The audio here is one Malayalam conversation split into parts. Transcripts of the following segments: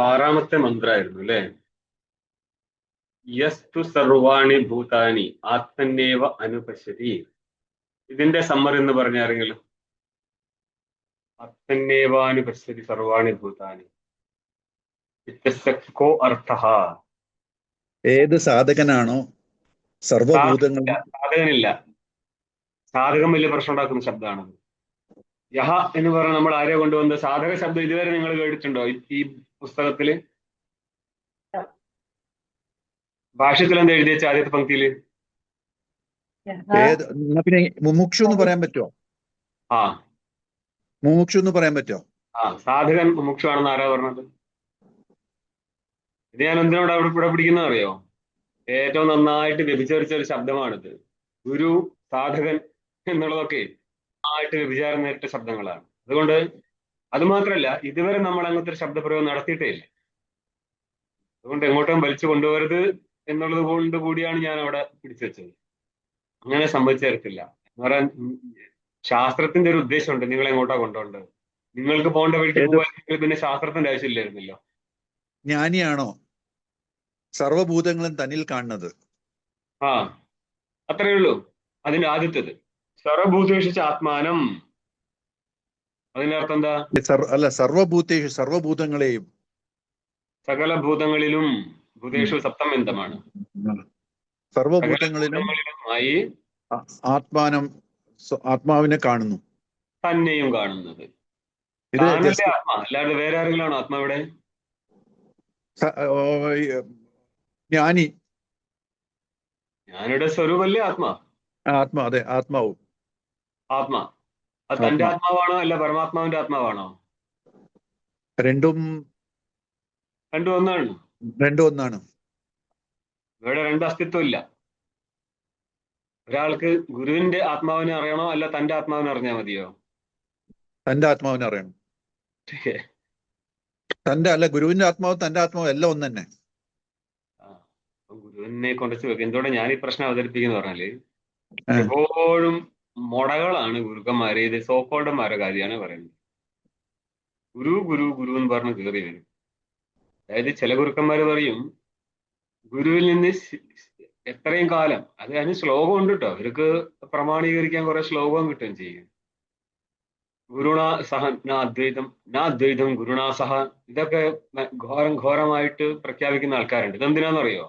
ആറാമത്തെ മന്ത്രമായിരുന്നു അല്ലെ? യസ്തു സർവാണി ഭൂതാനി ആത്മന്യേവ അനുപശ്യതി. ഇതിന്റെ സമ്മറി എന്ന് പറഞ്ഞ ആരെങ്കിലും? ആത്മന്യേവാനുപശ്യതി സർവാണി ഭൂതാനി ഇത്യസ്യ കോ അർത്ഥഃ? ഏത് സാധകനാണോ സർവഭൂതങ്ങളും സാധകനില്ല. സാധകം വലിയ പ്രശ്നം ഉണ്ടാക്കുന്ന ശബ്ദമാണ്. യഹ എന്ന് പറഞ്ഞാൽ നമ്മൾ ആരെയോ കൊണ്ടുവന്നത് സാധക ശബ്ദം ഇതുവരെ നിങ്ങൾ കേട്ടിട്ടുണ്ടോ ഈ പുസ്തകത്തില്? ഭാഷ്യത്തിൽ എന്താ എഴുതി വെച്ച ആദ്യത്തെ പങ്ക്തിയില്? എന്നാ പിന്നെ മുമുക്ഷു എന്ന് പറയാൻ പറ്റുമോ? ആ മുമുക്ഷു എന്ന് പറയാൻ പറ്റുമോ? സാധകൻ മുമുക്ഷുവാണെന്ന് ആരാ പറഞ്ഞത്? ഇത് ഞാൻ എന്തിനോട് ഇവിടെ പിടിക്കുന്ന അറിയോ? ഏറ്റവും നന്നായിട്ട് വ്യഭിചരിച്ച ഒരു ശബ്ദമാണിത്. ഗുരു, സാധകൻ എന്നുള്ളതൊക്കെ നന്നായിട്ട് വ്യഭിചാരം നേരിട്ട ശബ്ദങ്ങളാണ്. അതുകൊണ്ട് അത് മാത്രമല്ല, ഇതുവരെ നമ്മൾ അങ്ങനത്തെ ഒരു ശബ്ദപ്രയോഗം നടത്തിയിട്ടേ ഇല്ല. അതുകൊണ്ട് എങ്ങോട്ടും വലിച്ചു കൊണ്ടുവരരുത് എന്നുള്ളത് കൊണ്ട് കൂടിയാണ് ഞാൻ അവിടെ പിടിച്ചു വെച്ചത്. അങ്ങനെ സംഭവിച്ചു തരത്തില്ല എന്ന് പറയാൻ ശാസ്ത്രത്തിന്റെ ഒരു ഉദ്ദേശമുണ്ട്. നിങ്ങൾ എങ്ങോട്ടാ കൊണ്ടുപോകേണ്ടത്? നിങ്ങൾക്ക് പോകേണ്ട വഴിക്ക് പോകാൻ പിന്നെ ശാസ്ത്രത്തിന്റെ ആവശ്യമില്ലായിരുന്നല്ലോ. ജ്ഞാനിയാണോ സർവഭൂതങ്ങളും തന്നിൽ കാണുന്നത്? അത്രയേ ഉള്ളൂ. അതിന്റെ ആദ്യത്തേത് സർവഭൂതേഷു ആത്മാനം. അതിന്റെ അർത്ഥം എന്താ? അല്ല, സർവഭൂതേഷു സർവഭൂതങ്ങളെയും. സകല ഭൂതങ്ങളിലും. ഭൂതേഷു സപ്തമന്തമാണ്. സർവഭൂതങ്ങളിലും ആത്മാവിനെ കാണുന്നു. തന്നെയും കാണുന്നത്. ആത്മാ അല്ലാതെ വേറെ ആരെങ്കിലും ആണോ ആത്മാ ഇവിടെ? ജ്ഞാനി. ജ്ഞാനിയുടെ സ്വരൂപല്ലേ ആത്മാ? അതെ, ആത്മാവും. ആത്മാ അത് തന്റെ ആത്മാവാണോ അല്ല പരമാത്മാവിന്റെ ആത്മാവാണോ? രണ്ടും ഒന്നാണ്. ഒന്നാണ്. ഇവിടെ രണ്ട് അസ്തിത്വം ഇല്ല. ഒരാൾക്ക് ഗുരുവിന്റെ ആത്മാവിനെ അറിയണോ അല്ല തന്റെ ആത്മാവിനെ അറിഞ്ഞാൽ മതിയോ? തന്റെ ആത്മാവിനെ അറിയണം. ഗുരുവിന്റെ ആത്മാവ് തന്റെ ആത്മാവ് എല്ലാം ഒന്ന് തന്നെ. ഗുരുവിനെ കൊണ്ട് എന്തോടെ ഞാൻ ഈ പ്രശ്നം അവതരിപ്പിക്കുന്ന പറഞ്ഞാല് എപ്പോഴും മുടകളാണ് ഗുരുക്കന്മാരെ. ഇത് സോക്കോൾഡന്മാരുടെ കാര്യമാണ് പറയുന്നത്. ഗുരു ഗുരു ഗുരു എന്ന് പറഞ്ഞ് കയറി വരും. അതായത് ചില ഗുരുക്കന്മാര് പറയും ഗുരുവിൽ നിന്ന് എത്രയും കാലം, അതിന് ശ്ലോകം ഉണ്ട് കേട്ടോ. അവർക്ക് പ്രമാണീകരിക്കാൻ കുറെ ശ്ലോകം കിട്ടുകയും ചെയ്യും. ഗുരുണാ സഹ അദ്വൈതം അദ്വൈതം ഗുരുണാ സഹ, ഇതൊക്കെ ഘോരമായിട്ട് പ്രഖ്യാപിക്കുന്ന ആൾക്കാരുണ്ട്. ഇതെന്തിനാണെന്നറിയോ?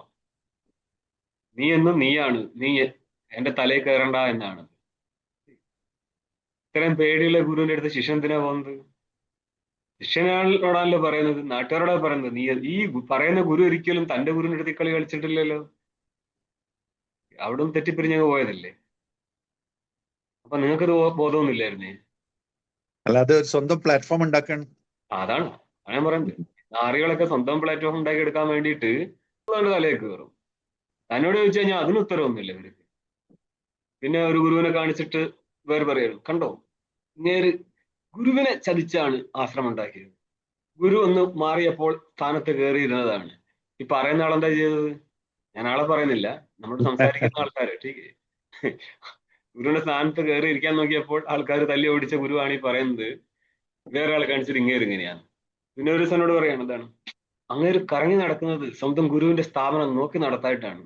നീ എന്നും നീയാണ്, നീ എന്റെ തലയിൽ കയറണ്ട എന്നാണ്. ഇത്രയും പേടിയുള്ള ഗുരുവിന്റെ അടുത്ത് ശിഷ്യൻ എന്തിനാ പോകുന്നത്? ശിഷ്യനോടാണല്ലോ പറയുന്നത്, നാട്ടുകാരോടാ പറയുന്നത്. നീ ഈ പറയുന്ന ഗുരു ഒരിക്കലും തന്റെ ഗുരുവിന്റെ അടുത്ത് കളി കളിച്ചിട്ടില്ലല്ലോ. അവിടുന്ന് തെറ്റിപ്പിരിഞ്ഞങ്ങ് പോയതല്ലേ. അപ്പൊ നിങ്ങൾക്കത് ബോധമൊന്നുമില്ലായിരുന്നേ? അല്ലാതെ സ്വന്തം പ്ലാറ്റ്ഫോം ഉണ്ടാക്കണം. അതാണ് ഞാൻ പറയുന്നത്. നാറികളൊക്കെ സ്വന്തം പ്ലാറ്റ്ഫോം ഉണ്ടാക്കി എടുക്കാൻ വേണ്ടിയിട്ട് തലയിൽ കയറും. തന്നോട് ചോദിച്ചു കഴിഞ്ഞാൽ അതിന് ഉത്തരവൊന്നുമില്ല ഇവർക്ക്. പിന്നെ ഒരു ഗുരുവിനെ കാണിച്ചിട്ട് വേറെ പറയണം, കണ്ടോ നേര് ഗുരുവിനെ ചതിച്ചാണ് ആശ്രമം ഉണ്ടാക്കിയത്, ഗുരു ഒന്ന് മാറിയപ്പോൾ സ്ഥാനത്ത് കയറിയിരുന്നതാണ്. ഈ പറയുന്ന ആളെന്താ ചെയ്തത്? ഞാൻ ആളെ പറയുന്നില്ല, നമ്മൾ സംസാരിക്കുന്ന ആൾക്കാര്. ടീക്ക് ഗുരുവിന്റെ സ്ഥാനത്ത് കയറി ഇരിക്കാൻ നോക്കിയപ്പോൾ ആൾക്കാർ തല്ലി ഓടിച്ച ഗുരുവാണ് ഈ പറയുന്നത്. വേറെ ആളെ കാണിച്ചിട്ട് ഇങ്ങനെയാണ്. പിന്നെ ഒരു ദിവസം എന്നോട് പറയാണ്, എന്താണ് അങ്ങേര് കറങ്ങി നടക്കുന്നത് സ്വന്തം ഗുരുവിന്റെ സ്ഥാപനം നോക്കി നടത്തായിട്ടാണ്.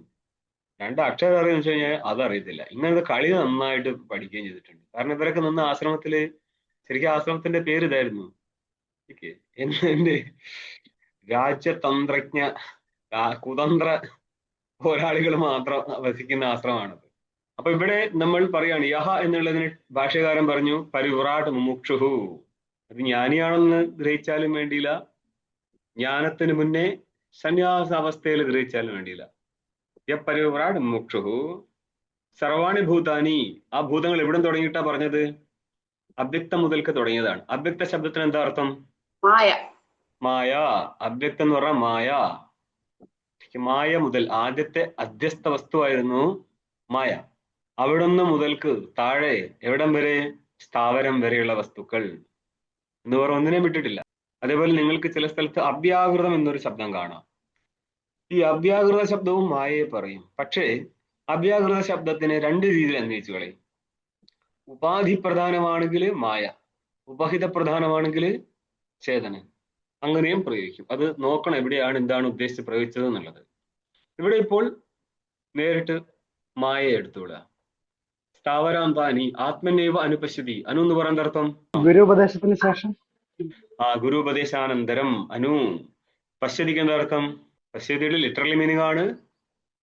രണ്ട് അക്ഷരം അറിയാന്ന് വെച്ച് കഴിഞ്ഞാൽ അതറിയത്തില്ല. ഇങ്ങനത്തെ കളി നന്നായിട്ട് പഠിക്കുകയും ചെയ്തിട്ടുണ്ട്. കാരണം ഇവരൊക്കെ നിന്ന് ആശ്രമത്തില്, ശരിക്കും ആശ്രമത്തിന്റെ പേര് ഇതായിരുന്നു, എന്റെ രാജ്യതന്ത്രജ്ഞ കുതന്ത്ര പോരാളികൾ മാത്രം വസിക്കുന്ന ആശ്രമമാണത്. അപ്പൊ ഇവിടെ നമ്മൾ പറയാണ് യഹ എന്നുള്ളതിന് ഭാഷ്യകാരൻ പറഞ്ഞു പരിവ്രാട് മുമുക്ഷുഹു. അത് ജ്ഞാനിയാണെന്ന് ഗ്രഹിച്ചാലും വേണ്ടിയില്ല, ജ്ഞാനത്തിന് മുന്നേ സന്യാസാവസ്ഥയിൽ ഗ്രഹിച്ചാലും വേണ്ടിയില്ല. പരിവ്രാട് മുമുക്ഷുഹു സർവാണി ഭൂതാനി. ആ ഭൂതങ്ങൾ എവിടെ തുടങ്ങിയിട്ടാ പറഞ്ഞത്? അവ്യക്തം മുതൽക്ക് തുടങ്ങിയതാണ്. അവ്യക്ത ശബ്ദത്തിന് എന്താ അർത്ഥം? മായ. അവ്യക്തം എന്ന് പറഞ്ഞാൽ മായ. മായ മുതൽ ആദ്യത്തെ അധ്യസ്ഥ വസ്തുവായിരുന്നു മായ. അവിടുന്ന് മുതൽക്ക് താഴെ എവിടം വരെ? സ്ഥാവരം വരെയുള്ള വസ്തുക്കൾ എന്ന് പറഞ്ഞ ഒന്നിനെ വിട്ടിട്ടില്ല. അതേപോലെ നിങ്ങൾക്ക് ചില സ്ഥലത്ത് അവ്യാകൃതം എന്നൊരു ശബ്ദം കാണാം. ഈ അവ്യാകൃത ശബ്ദവും മായയെ പറയും. പക്ഷേ അവ്യാകൃത ശബ്ദത്തിന് രണ്ട് രീതിയിൽ അന്വയിച്ചു കളയും. ഉപാധി പ്രധാനമാണെങ്കിൽ മായ, ഉപഹിത പ്രധാനമാണെങ്കിൽ ചേതനൻ. അങ്ങനെയും പ്രയോഗിക്കും. അത് നോക്കണം എവിടെയാണ് എന്താണ് ഉദ്ദേശിച്ച് പ്രയോഗിച്ചത് എന്നുള്ളത്. ഇവിടെ ഇപ്പോൾ നേരിട്ട് മായയെ എടുത്തുവിടുക. സ്ഥാവരാന്താനി ആത്മനേവ അനുപശ്യതി. അനു എന്ന് പറയുന്ന അർത്ഥം ഗുരുപദേശത്തിന് ശേഷം ഗുരുപദേശാനന്തരം അനു. പശ്യതിക്ക് എന്താ അർത്ഥം? പശ്യതിയുടെ ലിറ്ററലി മീനിങ് ആണ്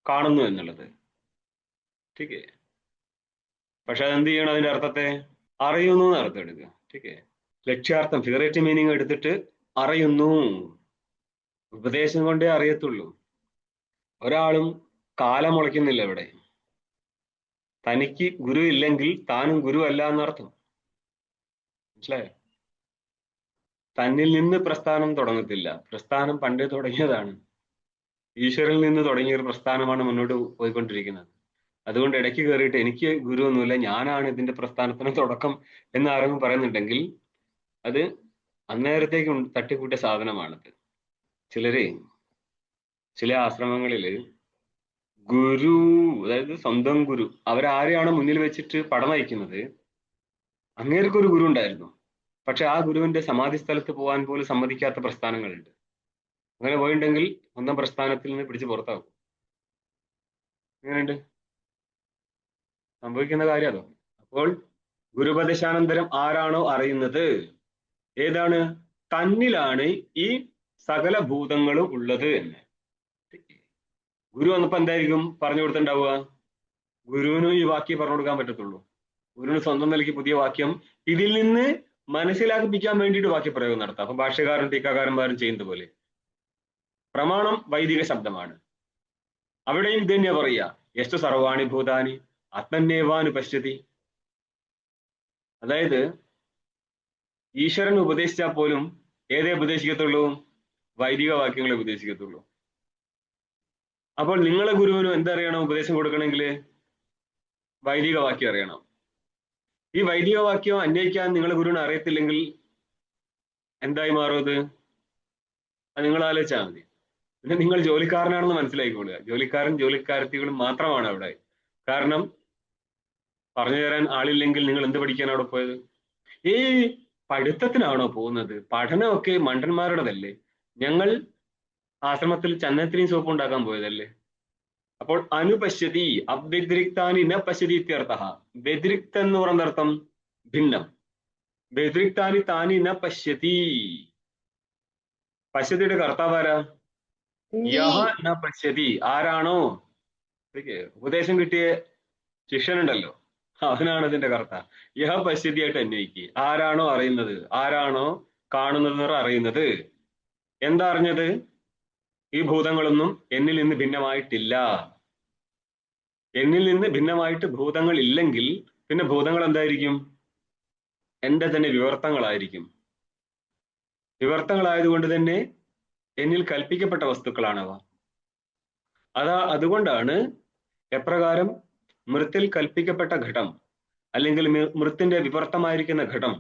കാണുന്നു എന്നുള്ളത്. ടീക്കേ. പക്ഷെ അതെന്ത് ചെയ്യണം? അതിന്റെ അർത്ഥത്തെ അറിയുന്നു എന്ന് അർത്ഥം എടുക്കുക. ടീക്കേ. ലക്ഷ്യാർത്ഥം ഫിഗറേറ്റീവ് മീനിങ് എടുത്തിട്ട് അറിയുന്നു. ഉപദേശം കൊണ്ടേ അറിയത്തുള്ളൂ. ഒരാളും കാലം മുളയ്ക്കുന്നില്ല ഇവിടെ. തനിക്ക് ഗുരു ഇല്ലെങ്കിൽ താനും ഗുരു അല്ല എന്നർത്ഥം. മനസ്സിലായോ? തന്നിൽ നിന്ന് പ്രസ്ഥാനം തുടങ്ങത്തില്ല. പ്രസ്ഥാനം പണ്ടേ തുടങ്ങിയതാണ്. ഈശ്വരനിൽ നിന്ന് തുടങ്ങിയ ഒരു പ്രസ്ഥാനമാണ് മുന്നോട്ട് പോയിക്കൊണ്ടിരിക്കുന്നത്. അതുകൊണ്ട് ഇടയ്ക്ക് കയറിയിട്ട് എനിക്ക് ഗുരു ഒന്നുമില്ല, ഞാനാണ് ഇതിന്റെ പ്രസ്ഥാനത്തിന് തുടക്കം എന്ന് ആരെങ്കിലും പറയുന്നുണ്ടെങ്കിൽ അത് അന്നേരത്തേക്ക് തട്ടിക്കൂട്ടിയ സാധനമാണത്. ചില ആശ്രമങ്ങളില് ഗുരു, അതായത് സ്വന്തം ഗുരു, അവരാരെയാണ് മുന്നിൽ വെച്ചിട്ട് പടം നയിക്കുന്നത്, അങ്ങേർക്കൊരു ഗുരു ഉണ്ടായിരുന്നു. പക്ഷെ ആ ഗുരുവിന്റെ സമാധി സ്ഥലത്ത് പോകാൻ പോലും സമ്മതിക്കാത്ത പ്രസ്ഥാനങ്ങളുണ്ട്. അങ്ങനെ പോയിട്ടുണ്ടെങ്കിൽ സ്വന്തം പ്രസ്ഥാനത്തിൽ നിന്ന് പിടിച്ച് പുറത്താകും. എങ്ങനെയുണ്ട് സംഭവിക്കുന്ന കാര്യം? അതോ അപ്പോൾ ഗുരുപദേശാനന്തരം ആരാണോ അറിയുന്നത്, ഏതാണ്? തന്നിലാണ് ഈ സകല ഭൂതങ്ങളും ഉള്ളത് എന്ന്. ഗുരു വന്നപ്പോ എന്തായിരിക്കും പറഞ്ഞു കൊടുത്തിട്ടുണ്ടാവുക? ഗുരുവിനും ഈ വാക്യം പറഞ്ഞു കൊടുക്കാൻ പറ്റത്തുള്ളൂ. ഗുരുവിന് സ്വന്തം നിലയ്ക്ക് പുതിയ വാക്യം ഇതിൽ നിന്ന് മനസ്സിലാക്കിപ്പിക്കാൻ വേണ്ടിയിട്ട് വാക്യപ്രയോഗം നടത്താം. അപ്പൊ ഭാഷ്യകാരൻ ടീക്കാകാരന്മാരും ചെയ്യുന്നത് പോലെ. പ്രമാണം വൈദിക ശബ്ദമാണ്. അവിടെയും ഇത് തന്നെയാ പറയുക, യസ്തു സർവാണി ഭൂതാനി ആത്മന്യേവാനു പശ്യതി. അതായത് ഈശ്വരൻ ഉപദേശിച്ചാൽ പോലും ഏതേ ഉപദേശിക്കത്തുള്ളൂ? വൈദിക വാക്യങ്ങളെ ഉപദേശിക്കത്തുള്ളൂ. അപ്പോൾ നിങ്ങളെ ഗുരുവിനും എന്തറിയണം? ഉപദേശം കൊടുക്കണമെങ്കിൽ വൈദിക വാക്യം അറിയണം. ഈ വൈദിക വാക്യം അന്വയിക്കാൻ നിങ്ങളെ ഗുരുവിനെ അറിയത്തില്ലെങ്കിൽ എന്തായി മാറും? അത് നിങ്ങൾ ആലോചിച്ചാൽ മതി. പിന്നെ നിങ്ങൾ ജോലിക്കാരനാണെന്ന് മനസ്സിലാക്കിക്കൊള്ളുക. ജോലിക്കാരത്തികളും മാത്രമാണ് അവിടെ. കാരണം പറഞ്ഞു തരാൻ ആളില്ലെങ്കിൽ നിങ്ങൾ എന്ത് പഠിക്കാൻ അവിടെ പോയത്? ഈ പഠിത്തത്തിനാണോ പോകുന്നത്? പഠനമൊക്കെ മണ്ടന്മാരുടേതല്ലേ. ഞങ്ങൾ ആശ്രമത്തിൽ ചന്ദനത്തിനെയും സോപ്പ് ഉണ്ടാക്കാൻ പോയതല്ലേ. അപ്പോൾ അനുപശ്യതി അവ്യതിരിക്താനി ന പശ്യതി ഇത്യർത്ഥ. വ്യതിരിക്ത എന്ന് പറയുന്ന അർത്ഥം ഭിന്നം. വ്യതിരിക്താനി താനി ന പശ്യതി. പശ്യതിയുടെ കർത്താവാരാ? യഹ ന പശ്യതി. ആരാണോ ഉപദേശം കിട്ടിയ ശിഷ്യനുണ്ടല്ലോ, അവനാണ് ഇതിന്റെ കർത്താവ്. യഹ പശ്യതിയായിട്ട് അന്വയിക്കുക. ആരാണോ അറിയുന്നത്, ആരാണോ കാണുന്നത് അറിയുന്നത്. എന്താ അറിഞ്ഞത്? ഈ ഭൂതങ്ങളൊന്നും എന്നിൽ നിന്ന് ഭിന്നമായിട്ടില്ല. എന്നിൽ നിന്ന് ഭിന്നമായിട്ട് ഭൂതങ്ങൾ ഇല്ലെങ്കിൽ പിന്നെ ഭൂതങ്ങൾ എന്തായിരിക്കും? എന്റെ തന്നെ വിവർത്തങ്ങളായിരിക്കും. വിവർത്തങ്ങളായതുകൊണ്ട് തന്നെ എന്നിൽ കൽപ്പിക്കപ്പെട്ട വസ്തുക്കളാണവ. അതുകൊണ്ടാണ് എപ്രകാരം മൃത്തിൽ കൽപ്പിക്കപ്പെട്ട ഘടം അല്ലെങ്കിൽ മൃത്തിന്റെ വിവർത്തമായിരിക്കുന്ന ഘടം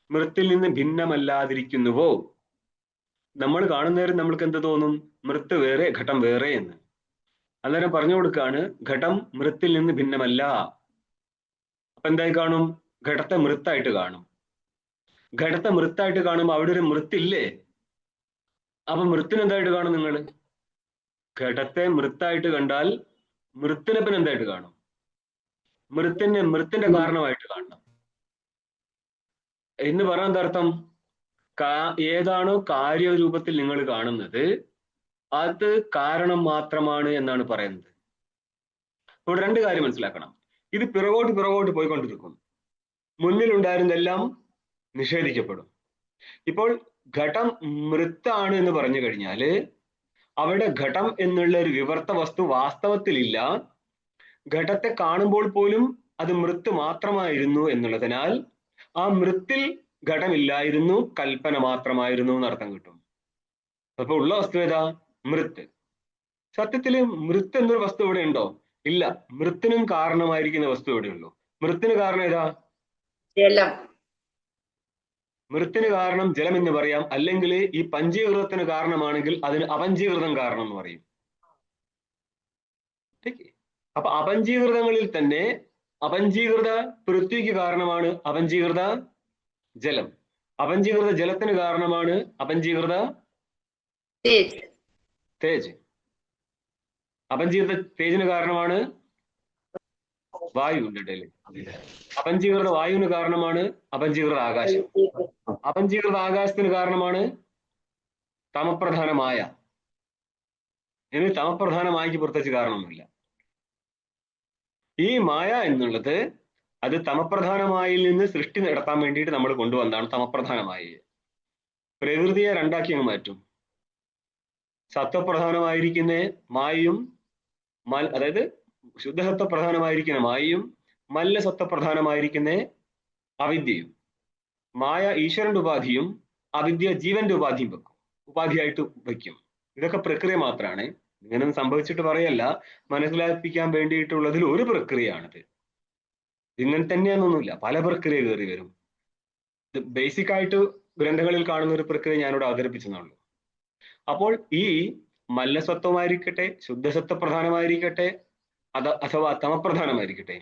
മൃത്തിൽ നിന്ന് ഭിന്നമല്ലാതിരിക്കുന്നുവോ, നമ്മൾ കാണുന്നേരം നമ്മൾക്ക് എന്ത് തോന്നും? മൃത്ത് വേറെ ഘടം വേറെ എന്ന്. അന്നേരം പറഞ്ഞു കൊടുക്കാണ് ഘടം മൃത്തിൽ നിന്ന് ഭിന്നമല്ല. അപ്പൊ എന്തായി കാണും? ഘടത്തെ മൃത്തായിട്ട് കാണും. ഘടത്തെ മൃത്തായിട്ട് കാണുമ്പോൾ അവിടെ ഒരു മൃത്തില്ലേ? അപ്പൊ മൃത്തിന് എന്തായിട്ട് കാണും? നിങ്ങൾ ഘടത്തെ മൃത്തായിട്ട് കണ്ടാൽ മൃത്തിനെ പിന്നെ എന്തായിട്ട് കാണും? മൃത്തിന്റെ കാരണമായിട്ട് കാണണം എന്ന് പറയാൻ അർത്ഥം ഏതാണോ കാര്യരൂപത്തിൽ നിങ്ങൾ കാണുന്നത് അത് കാരണം മാത്രമാണ് എന്നാണ് പറയുന്നത്. ഇവിടെ രണ്ട് കാര്യം മനസ്സിലാക്കണം. ഇത് പിറകോട്ട് പോയിക്കൊണ്ടിരിക്കും. മുന്നിലുണ്ടായിരുന്നെല്ലാം നിഷേധിക്കപ്പെടും. ഇപ്പോൾ ഘടം മൃത്താണ് എന്ന് പറഞ്ഞു കഴിഞ്ഞാല് അവിടെ ഘടം എന്നുള്ള ഒരു വിവർത്ത വസ്തു വാസ്തവത്തിലില്ല. ഘടത്തെ കാണുമ്പോൾ പോലും അത് മൃത്ത് മാത്രമായിരുന്നു എന്നുള്ളതിനാൽ ആ മൃത്തിൽ ഘടമില്ലായിരുന്നു, കൽപ്പന മാത്രമായിരുന്നു എന്നർത്ഥം കിട്ടും. അപ്പൊ ഉള്ള വസ്തു ഏതാ? മൃത്ത്. സത്യത്തില് മൃത്ത് എന്നൊരു വസ്തു ഇവിടെ ഉണ്ടോ? ഇല്ല. മൃത്തിനും കാരണമായിരിക്കുന്ന വസ്തു ഇവിടെ ഉള്ളൂ. മൃത്തിന് കാരണം ഏതാ? ജലം. മൃത്തിന് കാരണം ജലം എന്ന് പറയാം. അല്ലെങ്കിൽ ഈ പഞ്ചീകൃതത്തിന് കാരണമാണെങ്കിൽ അതിന് അപഞ്ചീകൃതം കാരണം എന്ന് പറയും. അപ്പൊ അപഞ്ചീകൃതങ്ങളിൽ തന്നെ അപഞ്ചീകൃത പൃഥ്വിക്ക് കാരണമാണ് അപഞ്ചീകൃത ജലം. അപഞ്ചീകൃത ജലത്തിന് കാരണമാണ് അപഞ്ചീകൃത തേജ്. തേജ്. അപഞ്ചീകൃത തേജിന് കാരണമാണ് വായുവിന്റെ ഇടയിൽ. അപഞ്ചീകൃത വായുവിന് കാരണമാണ് അപഞ്ചീകൃത ആകാശം. അപഞ്ചീകൃത ആകാശത്തിന് കാരണമാണ് തമപ്രധാനമായ. ഇനി തമപ്രധാനമായിക്ക് പുറത്തേക്ക് കാരണമൊന്നുമില്ല. ഈ മായ എന്നുള്ളത് അത് തമപ്രധാനമായിൽ നിന്ന് സൃഷ്ടി നടത്താൻ വേണ്ടിയിട്ട് നമ്മൾ കൊണ്ടുവന്നതാണ് തമപ്രധാനമായി. പ്രകൃതിയെ രണ്ടാക്കി അങ്ങ് മാറ്റും. സത്വപ്രധാനമായിരിക്കുന്ന മായയും അതായത് ശുദ്ധസത്വ പ്രധാനമായിരിക്കുന്ന മായയും മല്ലസത്വപ്രധാനമായിരിക്കുന്ന അവിദ്യയും. മായ ഈശ്വരന്റെ ഉപാധിയും അവിദ്യ ജീവന്റെ ഉപാധിയും വെക്കും, ഉപാധിയായിട്ട് വയ്ക്കും. ഇതൊക്കെ പ്രക്രിയ മാത്രമാണ്. ഇങ്ങനെ സംഭവിച്ചിട്ട് പറയല്ല, മനസ്സിലാക്കിക്കാൻ വേണ്ടിയിട്ടുള്ളതിൽ ഒരു പ്രക്രിയയാണിത്. ഇങ്ങനെ തന്നെയാണെന്നൊന്നുമില്ല, പല പ്രക്രിയ കയറി വരും. ഇത് ബേസിക് ആയിട്ട് ഗ്രന്ഥങ്ങളിൽ കാണുന്ന ഒരു പ്രക്രിയ ഞാനിവിടെ അവതരിപ്പിച്ചെന്നുള്ളൂ. അപ്പോൾ ഈ മല്ലസത്വമായിരിക്കട്ടെ, ശുദ്ധസത്വ പ്രധാനമായിരിക്കട്ടെ, അഥവാ തമപ്രധാനമായിരിക്കട്ടെ,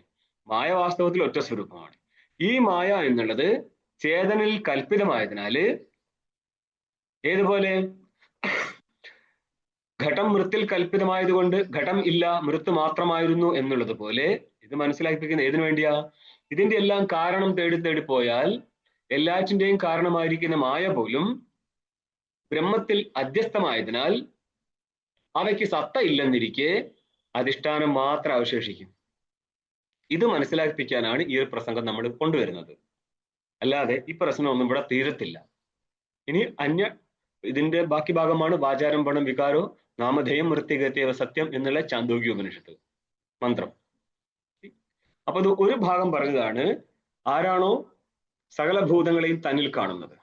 മായ വാസ്തവത്തിൽ ഒറ്റ സ്വരൂപമാണ്. ഈ മായ എന്നുള്ളത് ചേതനിൽ കൽപ്പിതമായതിനാല് ഏതുപോലെ ഘടം മൃത്തിൽ കൽപ്പിതമായതുകൊണ്ട് ഘടം ഇല്ല, മൃത്ത് മാത്രമായിരുന്നു എന്നുള്ളത് പോലെ ഇത് മനസ്സിലാക്കിപ്പിക്കുന്ന ഏതിനു വേണ്ടിയാ? ഇതിന്റെ എല്ലാം കാരണം തേടി തേടി പോയാൽ എല്ലാറ്റിന്റെയും കാരണമായിരിക്കുന്ന മായ പോലും ബ്രഹ്മത്തിൽ അധ്യസ്ഥമായതിനാൽ അവയ്ക്ക് സത്ത ഇല്ലെന്നിരിക്കെ അധിഷ്ഠാനം മാത്രം അവശേഷിക്കും. ഇത് മനസ്സിലാക്കിപ്പിക്കാനാണ് ഈ ഒരു പ്രസംഗം നമ്മൾ കൊണ്ടുവരുന്നത്. അല്ലാതെ ഈ പ്രശ്നമൊന്നും ഇവിടെ തീരത്തില്ല. ഇനി ഇതിന്റെ ബാക്കി ഭാഗമാണ് വാചാരംഭണം വികാരോ നാമധേയം വൃത്തിഗത്യവ സത്യം എന്നുള്ള ചാന്തോഗ്യ ഉപനിഷത്ത് മന്ത്രം. അപ്പൊ ഇത് ഒരു ഭാഗം പറയുന്നതാണ്, ആരാണോ സകല ഭൂതങ്ങളെയും തന്നിൽ കാണുന്നത്.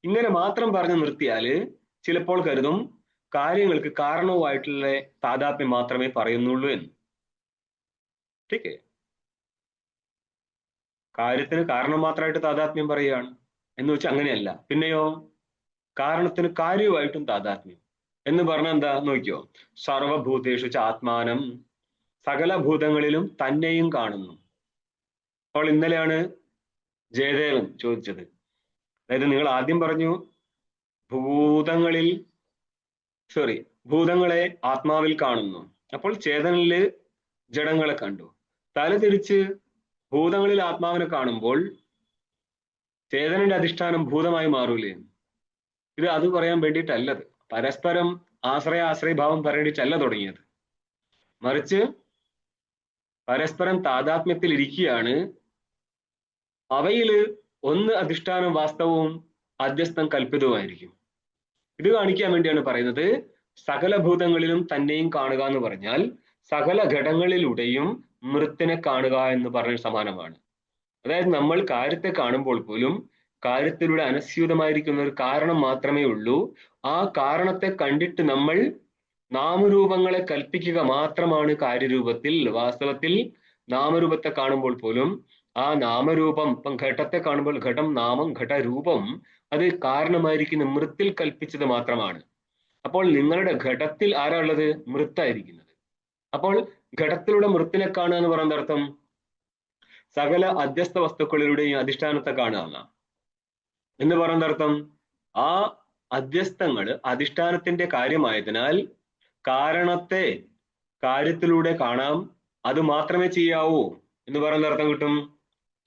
ഇങ്ങനെ മാത്രം പറഞ്ഞു നിർത്തിയാല് ചിലപ്പോൾ കരുതും കാര്യങ്ങൾക്ക് കാരണവുമായിട്ടുള്ള താതാത്മ്യം മാത്രമേ പറയുന്നുള്ളൂ എന്ന്. ടീക്കേ, കാര്യത്തിന് കാരണം മാത്രമായിട്ട് താതാത്മ്യം പറയുകയാണ് എന്ന് വെച്ചാൽ അങ്ങനെയല്ല. പിന്നെയോ കാരണത്തിന് കാര്യവുമായിട്ടും താതാത്മ്യം എന്ന് പറഞ്ഞാൽ എന്താ നോക്കിയോ? സർവഭൂതേഷു ആത്മാനം, സകല ഭൂതങ്ങളിലും തന്നെയും കാണുന്നു. അപ്പോൾ ഇന്നലെയാണ് ജയദേവൻ ചോദിച്ചത്. അതായത് നിങ്ങൾ ആദ്യം പറഞ്ഞു ഭൂതങ്ങളെ ആത്മാവിൽ കാണുന്നു. അപ്പോൾ ചേതനില് ജഡങ്ങളെ കണ്ടു. തല തിരിച്ച് ഭൂതങ്ങളിൽ ആത്മാവിനെ കാണുമ്പോൾ ചേതനന്റെ അധിഷ്ഠാനം ഭൂതമായി മാറൂലേ? ഇത് അത് പറയാൻ വേണ്ടിയിട്ടല്ലത്. പരസ്പരം ആശ്രയഭാവം പറയേണ്ടിയിട്ടല്ല തുടങ്ങിയത്. മറിച്ച് പരസ്പരം താതാത്മ്യത്തിൽ ഇരിക്കുകയാണ്. അവയില് ഒന്ന് അധിഷ്ഠാനം വാസ്തവവും അധ്യസ്ഥം കൽപ്പിതവുമായിരിക്കും. ഇത് കാണിക്കാൻ വേണ്ടിയാണ് പറയുന്നത് സകല ഭൂതങ്ങളിലും തന്നെയും കാണുക എന്ന് പറഞ്ഞാൽ സകല ഘടങ്ങളിലൂടെയും മൃത്തിനെ കാണുക എന്ന് പറഞ്ഞ സമാനമാണ്. അതായത് നമ്മൾ കാര്യത്തെ കാണുമ്പോൾ പോലും കാര്യത്തിലൂടെ അനസ്യൂതമായിരിക്കുന്ന ഒരു കാരണം മാത്രമേ ഉള്ളൂ. ആ കാരണത്തെ കണ്ടിട്ട് നമ്മൾ നാമരൂപങ്ങളെ കൽപ്പിക്കുക മാത്രമാണ് കാര്യരൂപത്തിൽ. വാസ്തവത്തിൽ നാമരൂപത്തെ കാണുമ്പോൾ പോലും ആ നാമരൂപം, ഇപ്പം ഘടത്തെ കാണുമ്പോൾ ഘടം നാമം ഘടരൂപം അത് കാരണമായിരിക്കുന്ന മൃത്തിൽ കൽപ്പിച്ചത് മാത്രമാണ്. അപ്പോൾ നിങ്ങളുടെ ഘടത്തിൽ ആരാ ഉള്ളത്? മൃത്തായിരിക്കുന്നത്. അപ്പോൾ ഘടത്തിലൂടെ മൃത്തിനെ കാണുക എന്ന് പറയുന്ന അർത്ഥം സകല അധ്യസ്ഥ വസ്തുക്കളിലൂടെയും അധിഷ്ഠാനത്തെ കാണുക എന്ന് പറയുന്ന അർത്ഥം ആ അധ്യസ്ഥങ്ങള് അധിഷ്ഠാനത്തിന്റെ കാര്യമായതിനാൽ കാരണത്തെ കാര്യത്തിലൂടെ കാണാം, അത് മാത്രമേ ചെയ്യാവൂ എന്ന് പറയുന്ന അർത്ഥം കിട്ടും.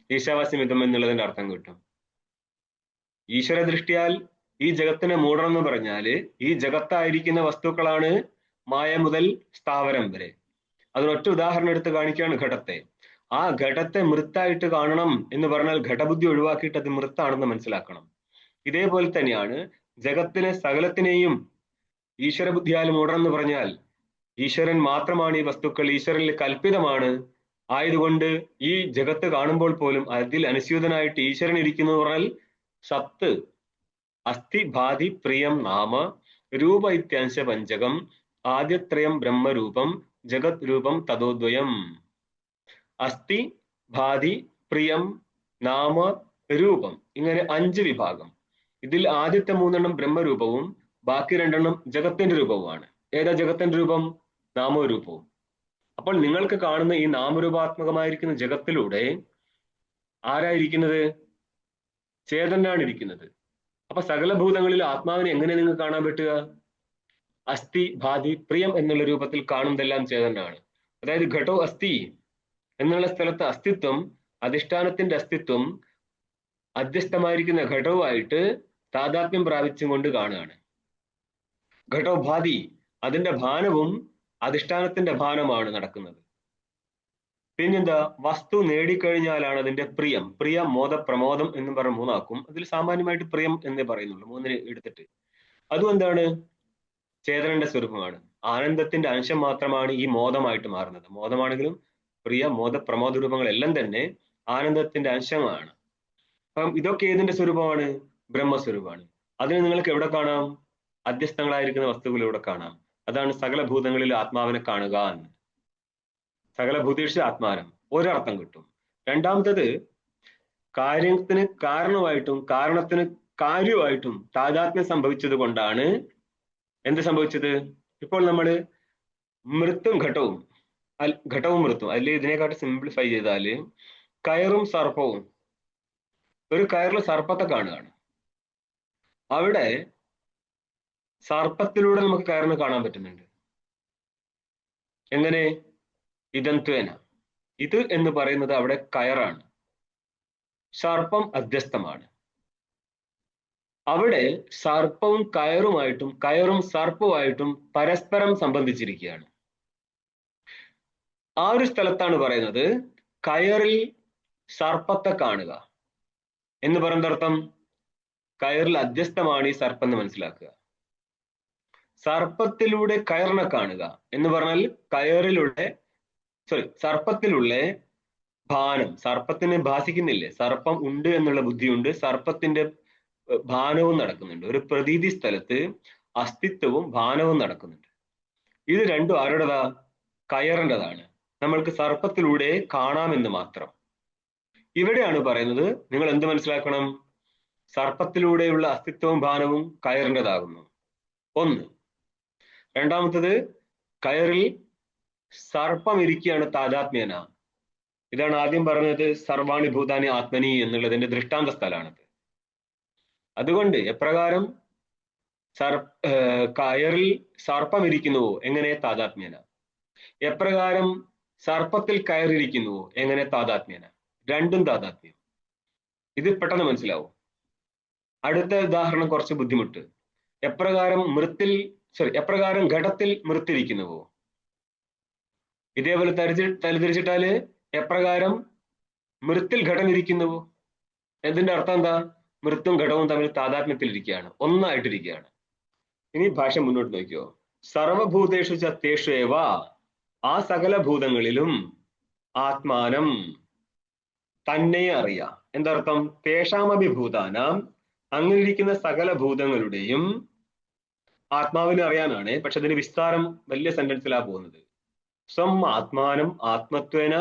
ഈശാവാസ്യമിതം എന്നുള്ളതിന്റെ അർത്ഥം കിട്ടും. ഈശ്വര ദൃഷ്ടിയാൽ ഈ ജഗത്തിനെ മൂടണം എന്ന് പറഞ്ഞാല് ഈ ജഗത്തായിരിക്കുന്ന വസ്തുക്കളാണ് മായ മുതൽ സ്ഥാവരം വരെ. അതിനൊറ്റ ഉദാഹരണം എടുത്ത് കാണിക്കുകയാണ് ഘടത്തെ. ആ ഘടത്തെ മൃത്തായിട്ട് കാണണം എന്ന് പറഞ്ഞാൽ ഘടബുദ്ധി ഒഴിവാക്കിയിട്ട് അത് മൃത്താണെന്ന് മനസ്സിലാക്കണം. ഇതേപോലെ തന്നെയാണ് ജഗത്തിനെ സകലത്തിനെയും ഈശ്വര ബുദ്ധിയാൽ മൂടണം എന്ന് പറഞ്ഞാൽ ഈശ്വരൻ മാത്രമാണ് ഈ വസ്തുക്കൾ, ഈശ്വരനിൽ കൽപ്പിതമാണ്. ആയതുകൊണ്ട് ഈ ജഗത്ത് കാണുമ്പോൾ പോലും അതിൽ അനുസ്യൂതനായിട്ട് ഈശ്വരൻ ഇരിക്കുന്നു പറഞ്ഞാൽ സത്ത് അസ്ഥി ഭാതി പ്രിയം നാമ രൂപ ഇത്യാംശ പഞ്ചകം ആദ്യത്രയം ബ്രഹ്മരൂപം ജഗത് രൂപം തതോദ്വയം. അസ്ഥി ഭാതി പ്രിയം നാമ രൂപം, ഇങ്ങനെ 5 വിഭാഗം. ഇതിൽ ആദ്യത്തെ 3 ബ്രഹ്മരൂപവും ബാക്കി 2 ജഗത്തിന്റെ രൂപവുമാണ്. ഏതാ ജഗത്തിന്റെ രൂപം? നാമരൂപവും. അപ്പോൾ നിങ്ങൾക്ക് കാണുന്ന ഈ നാമരൂപാത്മകമായിരിക്കുന്ന ജഗത്തിലൂടെ ആരായിരിക്കുന്നത്? ചേതനാണ് ഇരിക്കുന്നത്. അപ്പൊ സകല ഭൂതങ്ങളിൽ ആത്മാവിനെ എങ്ങനെ നിങ്ങൾക്ക് കാണാൻ പറ്റുക? അസ്ഥി ഭാതി പ്രിയം എന്നുള്ള രൂപത്തിൽ കാണുന്നതെല്ലാം ചേതനാണ്. അതായത് ഘടോ അസ്ഥി എന്നുള്ള സ്ഥലത്ത് അസ്തിത്വം, അധിഷ്ഠാനത്തിന്റെ അസ്തിത്വം അധ്യസ്ഥമായിരിക്കുന്ന ഘടവുമായിട്ട് താതാത്മ്യം പ്രാപിച്ചും കൊണ്ട് കാണുകയാണ്. ഘടോ ഭാതി, അതിന്റെ ഭാനവും അധിഷ്ഠാനത്തിന്റെ ഭാനമാണ് നടക്കുന്നത്. പിന്നെന്താ, വസ്തു നേടിക്കഴിഞ്ഞാലാണ് അതിന്റെ പ്രിയം. പ്രിയം, മോദ, പ്രമോദം എന്ന് പറഞ്ഞ മൂന്നാക്കും. അതിൽ സാമാന്യമായിട്ട് പ്രിയം എന്നേ പറയുന്നുള്ളൂ, മൂന്നിന് എടുത്തിട്ട്. അതും എന്താണ്, ചേതനന്റെ സ്വരൂപമാണ്. ആനന്ദത്തിന്റെ അംശം മാത്രമാണ് ഈ മോദമായിട്ട് മാറുന്നത്. മോദമാണെങ്കിലും പ്രിയ, മോദ, പ്രമോദ രൂപങ്ങളെല്ലാം തന്നെ ആനന്ദത്തിന്റെ അംശമാണ്. അപ്പം ഇതൊക്കെ ഏതിന്റെ സ്വരൂപമാണ്? ബ്രഹ്മസ്വരൂപമാണ്. അതിന് നിങ്ങൾക്ക് എവിടെ കാണാം? അധ്യസ്ഥങ്ങളായിരിക്കുന്ന വസ്തുക്കളിലൂടെ കാണാം. അതാണ് സകല ഭൂതങ്ങളിൽ ആത്മാവിനെ കാണുക എന്ന്. സകല ഭൂതേഷു ആത്മാനം ഒരർത്ഥം കിട്ടും. രണ്ടാമത്തത്, കാര്യത്തിന് കാരണമായിട്ടും കാരണത്തിന് കാര്യമായിട്ടും താതാത്മ്യം സംഭവിച്ചത് കൊണ്ടാണ് എന്ത് സംഭവിച്ചത്? ഇപ്പോൾ നമ്മൾ മൃത്തും ഘട്ടവും, ഘട്ടവും മൃത്തും, അതിൽ ഇതിനെക്കാട്ടി സിംപ്ലിഫൈ ചെയ്താല് കയറും സർപ്പവും. ഒരു കയറിൽ സർപ്പത്തെ കാണുകയാണ്. അവിടെ സർപ്പത്തിലൂടെ നമുക്ക് കയറിന് കാണാൻ പറ്റുന്നുണ്ട്. എങ്ങനെ? ഇതന്ത്വേന. ഇത് എന്ന് പറയുന്നത് അവിടെ കയറാണ്, സർപ്പം അധ്യസ്ഥമാണ്. അവിടെ സർപ്പവും കയറുമായിട്ടും കയറും സർപ്പവുമായിട്ടും പരസ്പരം സംബന്ധിച്ചിരിക്കുകയാണ്. ആ ഒരു സ്ഥലത്താണ് പറയുന്നത് കയറിൽ സർപ്പത്തെ കാണുക എന്ന് പറയുന്ന അർത്ഥം, കയറിൽ അധ്യസ്ഥമാണ് ഈ സർപ്പം എന്ന് മനസ്സിലാക്കുക. സർപ്പത്തിലൂടെ കയറിനെ കാണുക എന്ന് പറഞ്ഞാൽ സർപ്പത്തിലുള്ള ഭാനം, സർപ്പത്തിന് ഭാസിക്കുന്നില്ലേ, സർപ്പം ഉണ്ട് എന്നുള്ള ബുദ്ധിയുണ്ട്, സർപ്പത്തിന്റെ ഭാനവും നടക്കുന്നുണ്ട്. ഒരു പ്രതീതി സ്ഥലത്ത് അസ്തിത്വവും ഭാനവും നടക്കുന്നുണ്ട്. ഇത് രണ്ടും ആരുടേതാ? കയറിൻ്റെതാണ്. നമ്മൾക്ക് സർപ്പത്തിലൂടെ കാണാമെന്ന് മാത്രം. ഇവിടെയാണ് പറയുന്നത് നിങ്ങൾ എന്ത് മനസ്സിലാക്കണം? സർപ്പത്തിലൂടെയുള്ള അസ്തിത്വവും ഭാനവും കയറിൻ്റെതാകുന്നു. ഒന്ന്. രണ്ടാമത്തത്, കയറിൽ സർപ്പം ഇരിക്കുകയാണ് താതാത്മ്യേന. ഇതാണ് ആദ്യം പറഞ്ഞത് സർവാണി ഭൂതാനി ആത്മനി എന്നുള്ളതിന്റെ ദൃഷ്ടാന്ത സ്ഥലമാണത്. അതുകൊണ്ട് എപ്രകാരം കയറിൽ സർപ്പം ഇരിക്കുന്നുവോ, എങ്ങനെ? താതാത്മ്യേന. എപ്രകാരം സർപ്പത്തിൽ കയറിയിരിക്കുന്നുവോ, എങ്ങനെ? താതാത്മ്യേന. രണ്ടും താതാത്മ്യം. ഇത് പെട്ടെന്ന് മനസ്സിലാവും. അടുത്ത ഉദാഹരണം കുറച്ച് ബുദ്ധിമുട്ട്. എപ്രകാരം ഘടത്തിൽ മൃത്തിരിക്കുന്നുവോ, ഇതേപോലെ തലതിരിച്ചിട്ടാല് എപ്രകാരം മൃത്തിൽ ഘടം ഇരിക്കുന്നുവോ. ഇതിന്റെ അർത്ഥം എന്താ? മൃത്തും ഘടവും തമ്മിൽ താതാത്മ്യത്തിലിരിക്കുകയാണ്, ഒന്നായിട്ടിരിക്കുകയാണ്. ഇനി ഭാഷ മുന്നോട്ട് നോക്കിയോ. സർവഭൂതേഷു ചത്തേഷു ഏവ, ആ സകല ഭൂതങ്ങളിലും ആത്മാനം, തന്നെ അറിയാം. എന്തർത്ഥം? തേഷാമഭിഭൂതാനാം, അങ്ങിരിക്കുന്ന സകല ഭൂതങ്ങളുടെയും ആത്മാവിനെ അറിയാനാണ്. പക്ഷെ അതിന് വിസ്താരം വലിയ സെന്റൻസിലാ പോകുന്നത്. സ്വം ആത്മാനം ആത്മത്വേന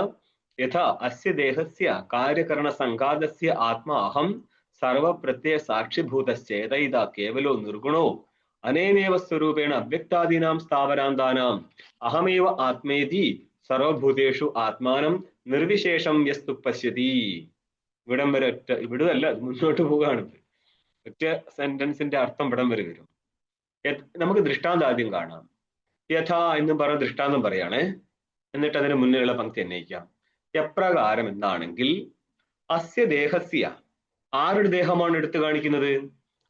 യഥാ അസ്യ ദേഹസ്യ കാര്യകരണ സംഘാതസ്യ ആത്മാ അഹം സർവപ്രത്യയ സാക്ഷിഭൂതശ്ചേതൈത കേവലോ നിർഗുണോ അനേനേവ സ്വരൂപേണ അവ്യക്താദീനാം സ്ഥാവരാന്താനാം അഹമേവ ആത്മേതി സർവഭൂതേഷു ആത്മാനം നിർവിശേഷം യസ്തു പശ്യതി. ഇവിടം വരെ ഇവിടുതല്ല, മുന്നോട്ട് പോവുകയാണ്. ഒറ്റ സെന്റൻസിന്റെ അർത്ഥം ഇവിടം വരെ വരും. നമുക്ക് ദൃഷ്ടാന്തം ആദ്യം കാണാം. യഥാ എന്ന് പറഞ്ഞ ദൃഷ്ടാന്തം പറയാണ്, എന്നിട്ട് അതിന് മുന്നിലുള്ള പങ്ക്തി അന്വയിക്കാം. എപ്രകാരം എന്നാണെങ്കിൽ അസ്യ ദേഹസ്യ, ആരുടെ ദേഹമാണ് എടുത്തു കാണിക്കുന്നത്?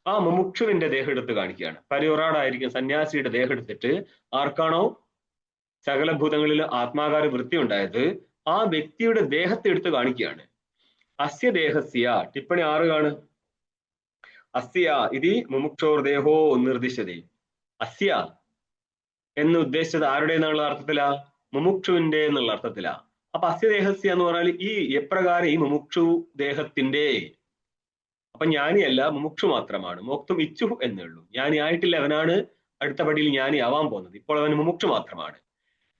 ആ മുമുക്ഷുവിന്റെ ദേഹം എടുത്ത് കാണിക്കുകയാണ്. പരിവറാടായിരിക്കും സന്യാസിയുടെ ദേഹം എടുത്തിട്ട് ആർക്കാണോ സകല ഭൂതങ്ങളിൽ ആത്മാകാര വൃത്തി ഉണ്ടായത് ആ വ്യക്തിയുടെ ദേഹത്തെ എടുത്ത് കാണിക്കുകയാണ്. അസ്യ ദേഹസ്യ, ടിപ്പണി 6 കാണും. അസ്യ ഇതി മുമുക്ഷോർ ദേഹോ നിർദ്ദിശതി. അസ്യ എന്ന് ഉദ്ദേശിച്ചത് ആരുടെ എന്നുള്ള അർത്ഥത്തിലാ? മുമുക്ഷുവിന്റെ എന്നുള്ള അർത്ഥത്തിലാ. അപ്പൊ അസ്യ ദേഹസ്യ എന്ന് പറഞ്ഞാൽ ഈ എപ്രകാരം ഈ മുമുക്ഷു ദേഹത്തിന്റെ, അപ്പൊ ജ്ഞാനിയല്ല, മുമുക്ഷു മാത്രമാണ്. മോക്തും ഇച്ഛു എന്നേ ഉള്ളൂ. ജ്ഞാനി ആയിട്ടില്ല, അവനാണ് അടുത്ത പടിയിൽ ജ്ഞാനി ആവാൻ പോകുന്നത്. ഇപ്പോൾ അവൻ മുമുക്ഷു മാത്രമാണ്.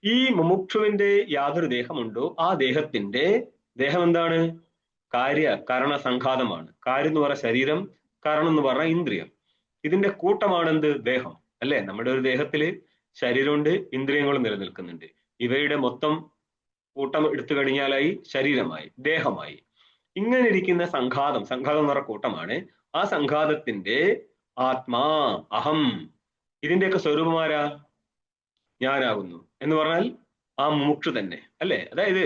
ഈ മുമുക്ഷുവിന്റെ യാതൊരു ദേഹമുണ്ടോ ആ ദേഹത്തിന്റെ ദേഹം എന്താണ്? കരണ സംഘാതമാണ്. കാര്യം എന്ന് പറഞ്ഞ ശരീരം, കരണം എന്ന് പറഞ്ഞ ഇന്ദ്രിയം. ഇതിന്റെ കൂട്ടമാണെന്ത്? ദേഹം അല്ലെ? നമ്മുടെ ഒരു ദേഹത്തില് ശരീരമുണ്ട്, ഇന്ദ്രിയങ്ങളും നിലനിൽക്കുന്നുണ്ട്. ഇവയുടെ മൊത്തം കൂട്ടം എടുത്തു കഴിഞ്ഞാലായി ശരീരമായി, ദേഹമായി. ഇങ്ങനെ ഇരിക്കുന്ന സംഘാതം എന്ന് പറഞ്ഞ കൂട്ടമാണ്. ആ സംഘാതത്തിന്റെ ആത്മാ അഹം, ഇതിന്റെയൊക്കെ സ്വരൂപമാരാ? ഞാനാകുന്നു എന്ന് പറഞ്ഞാൽ ആ മുമുക്ഷു തന്നെ അല്ലേ? അതായത്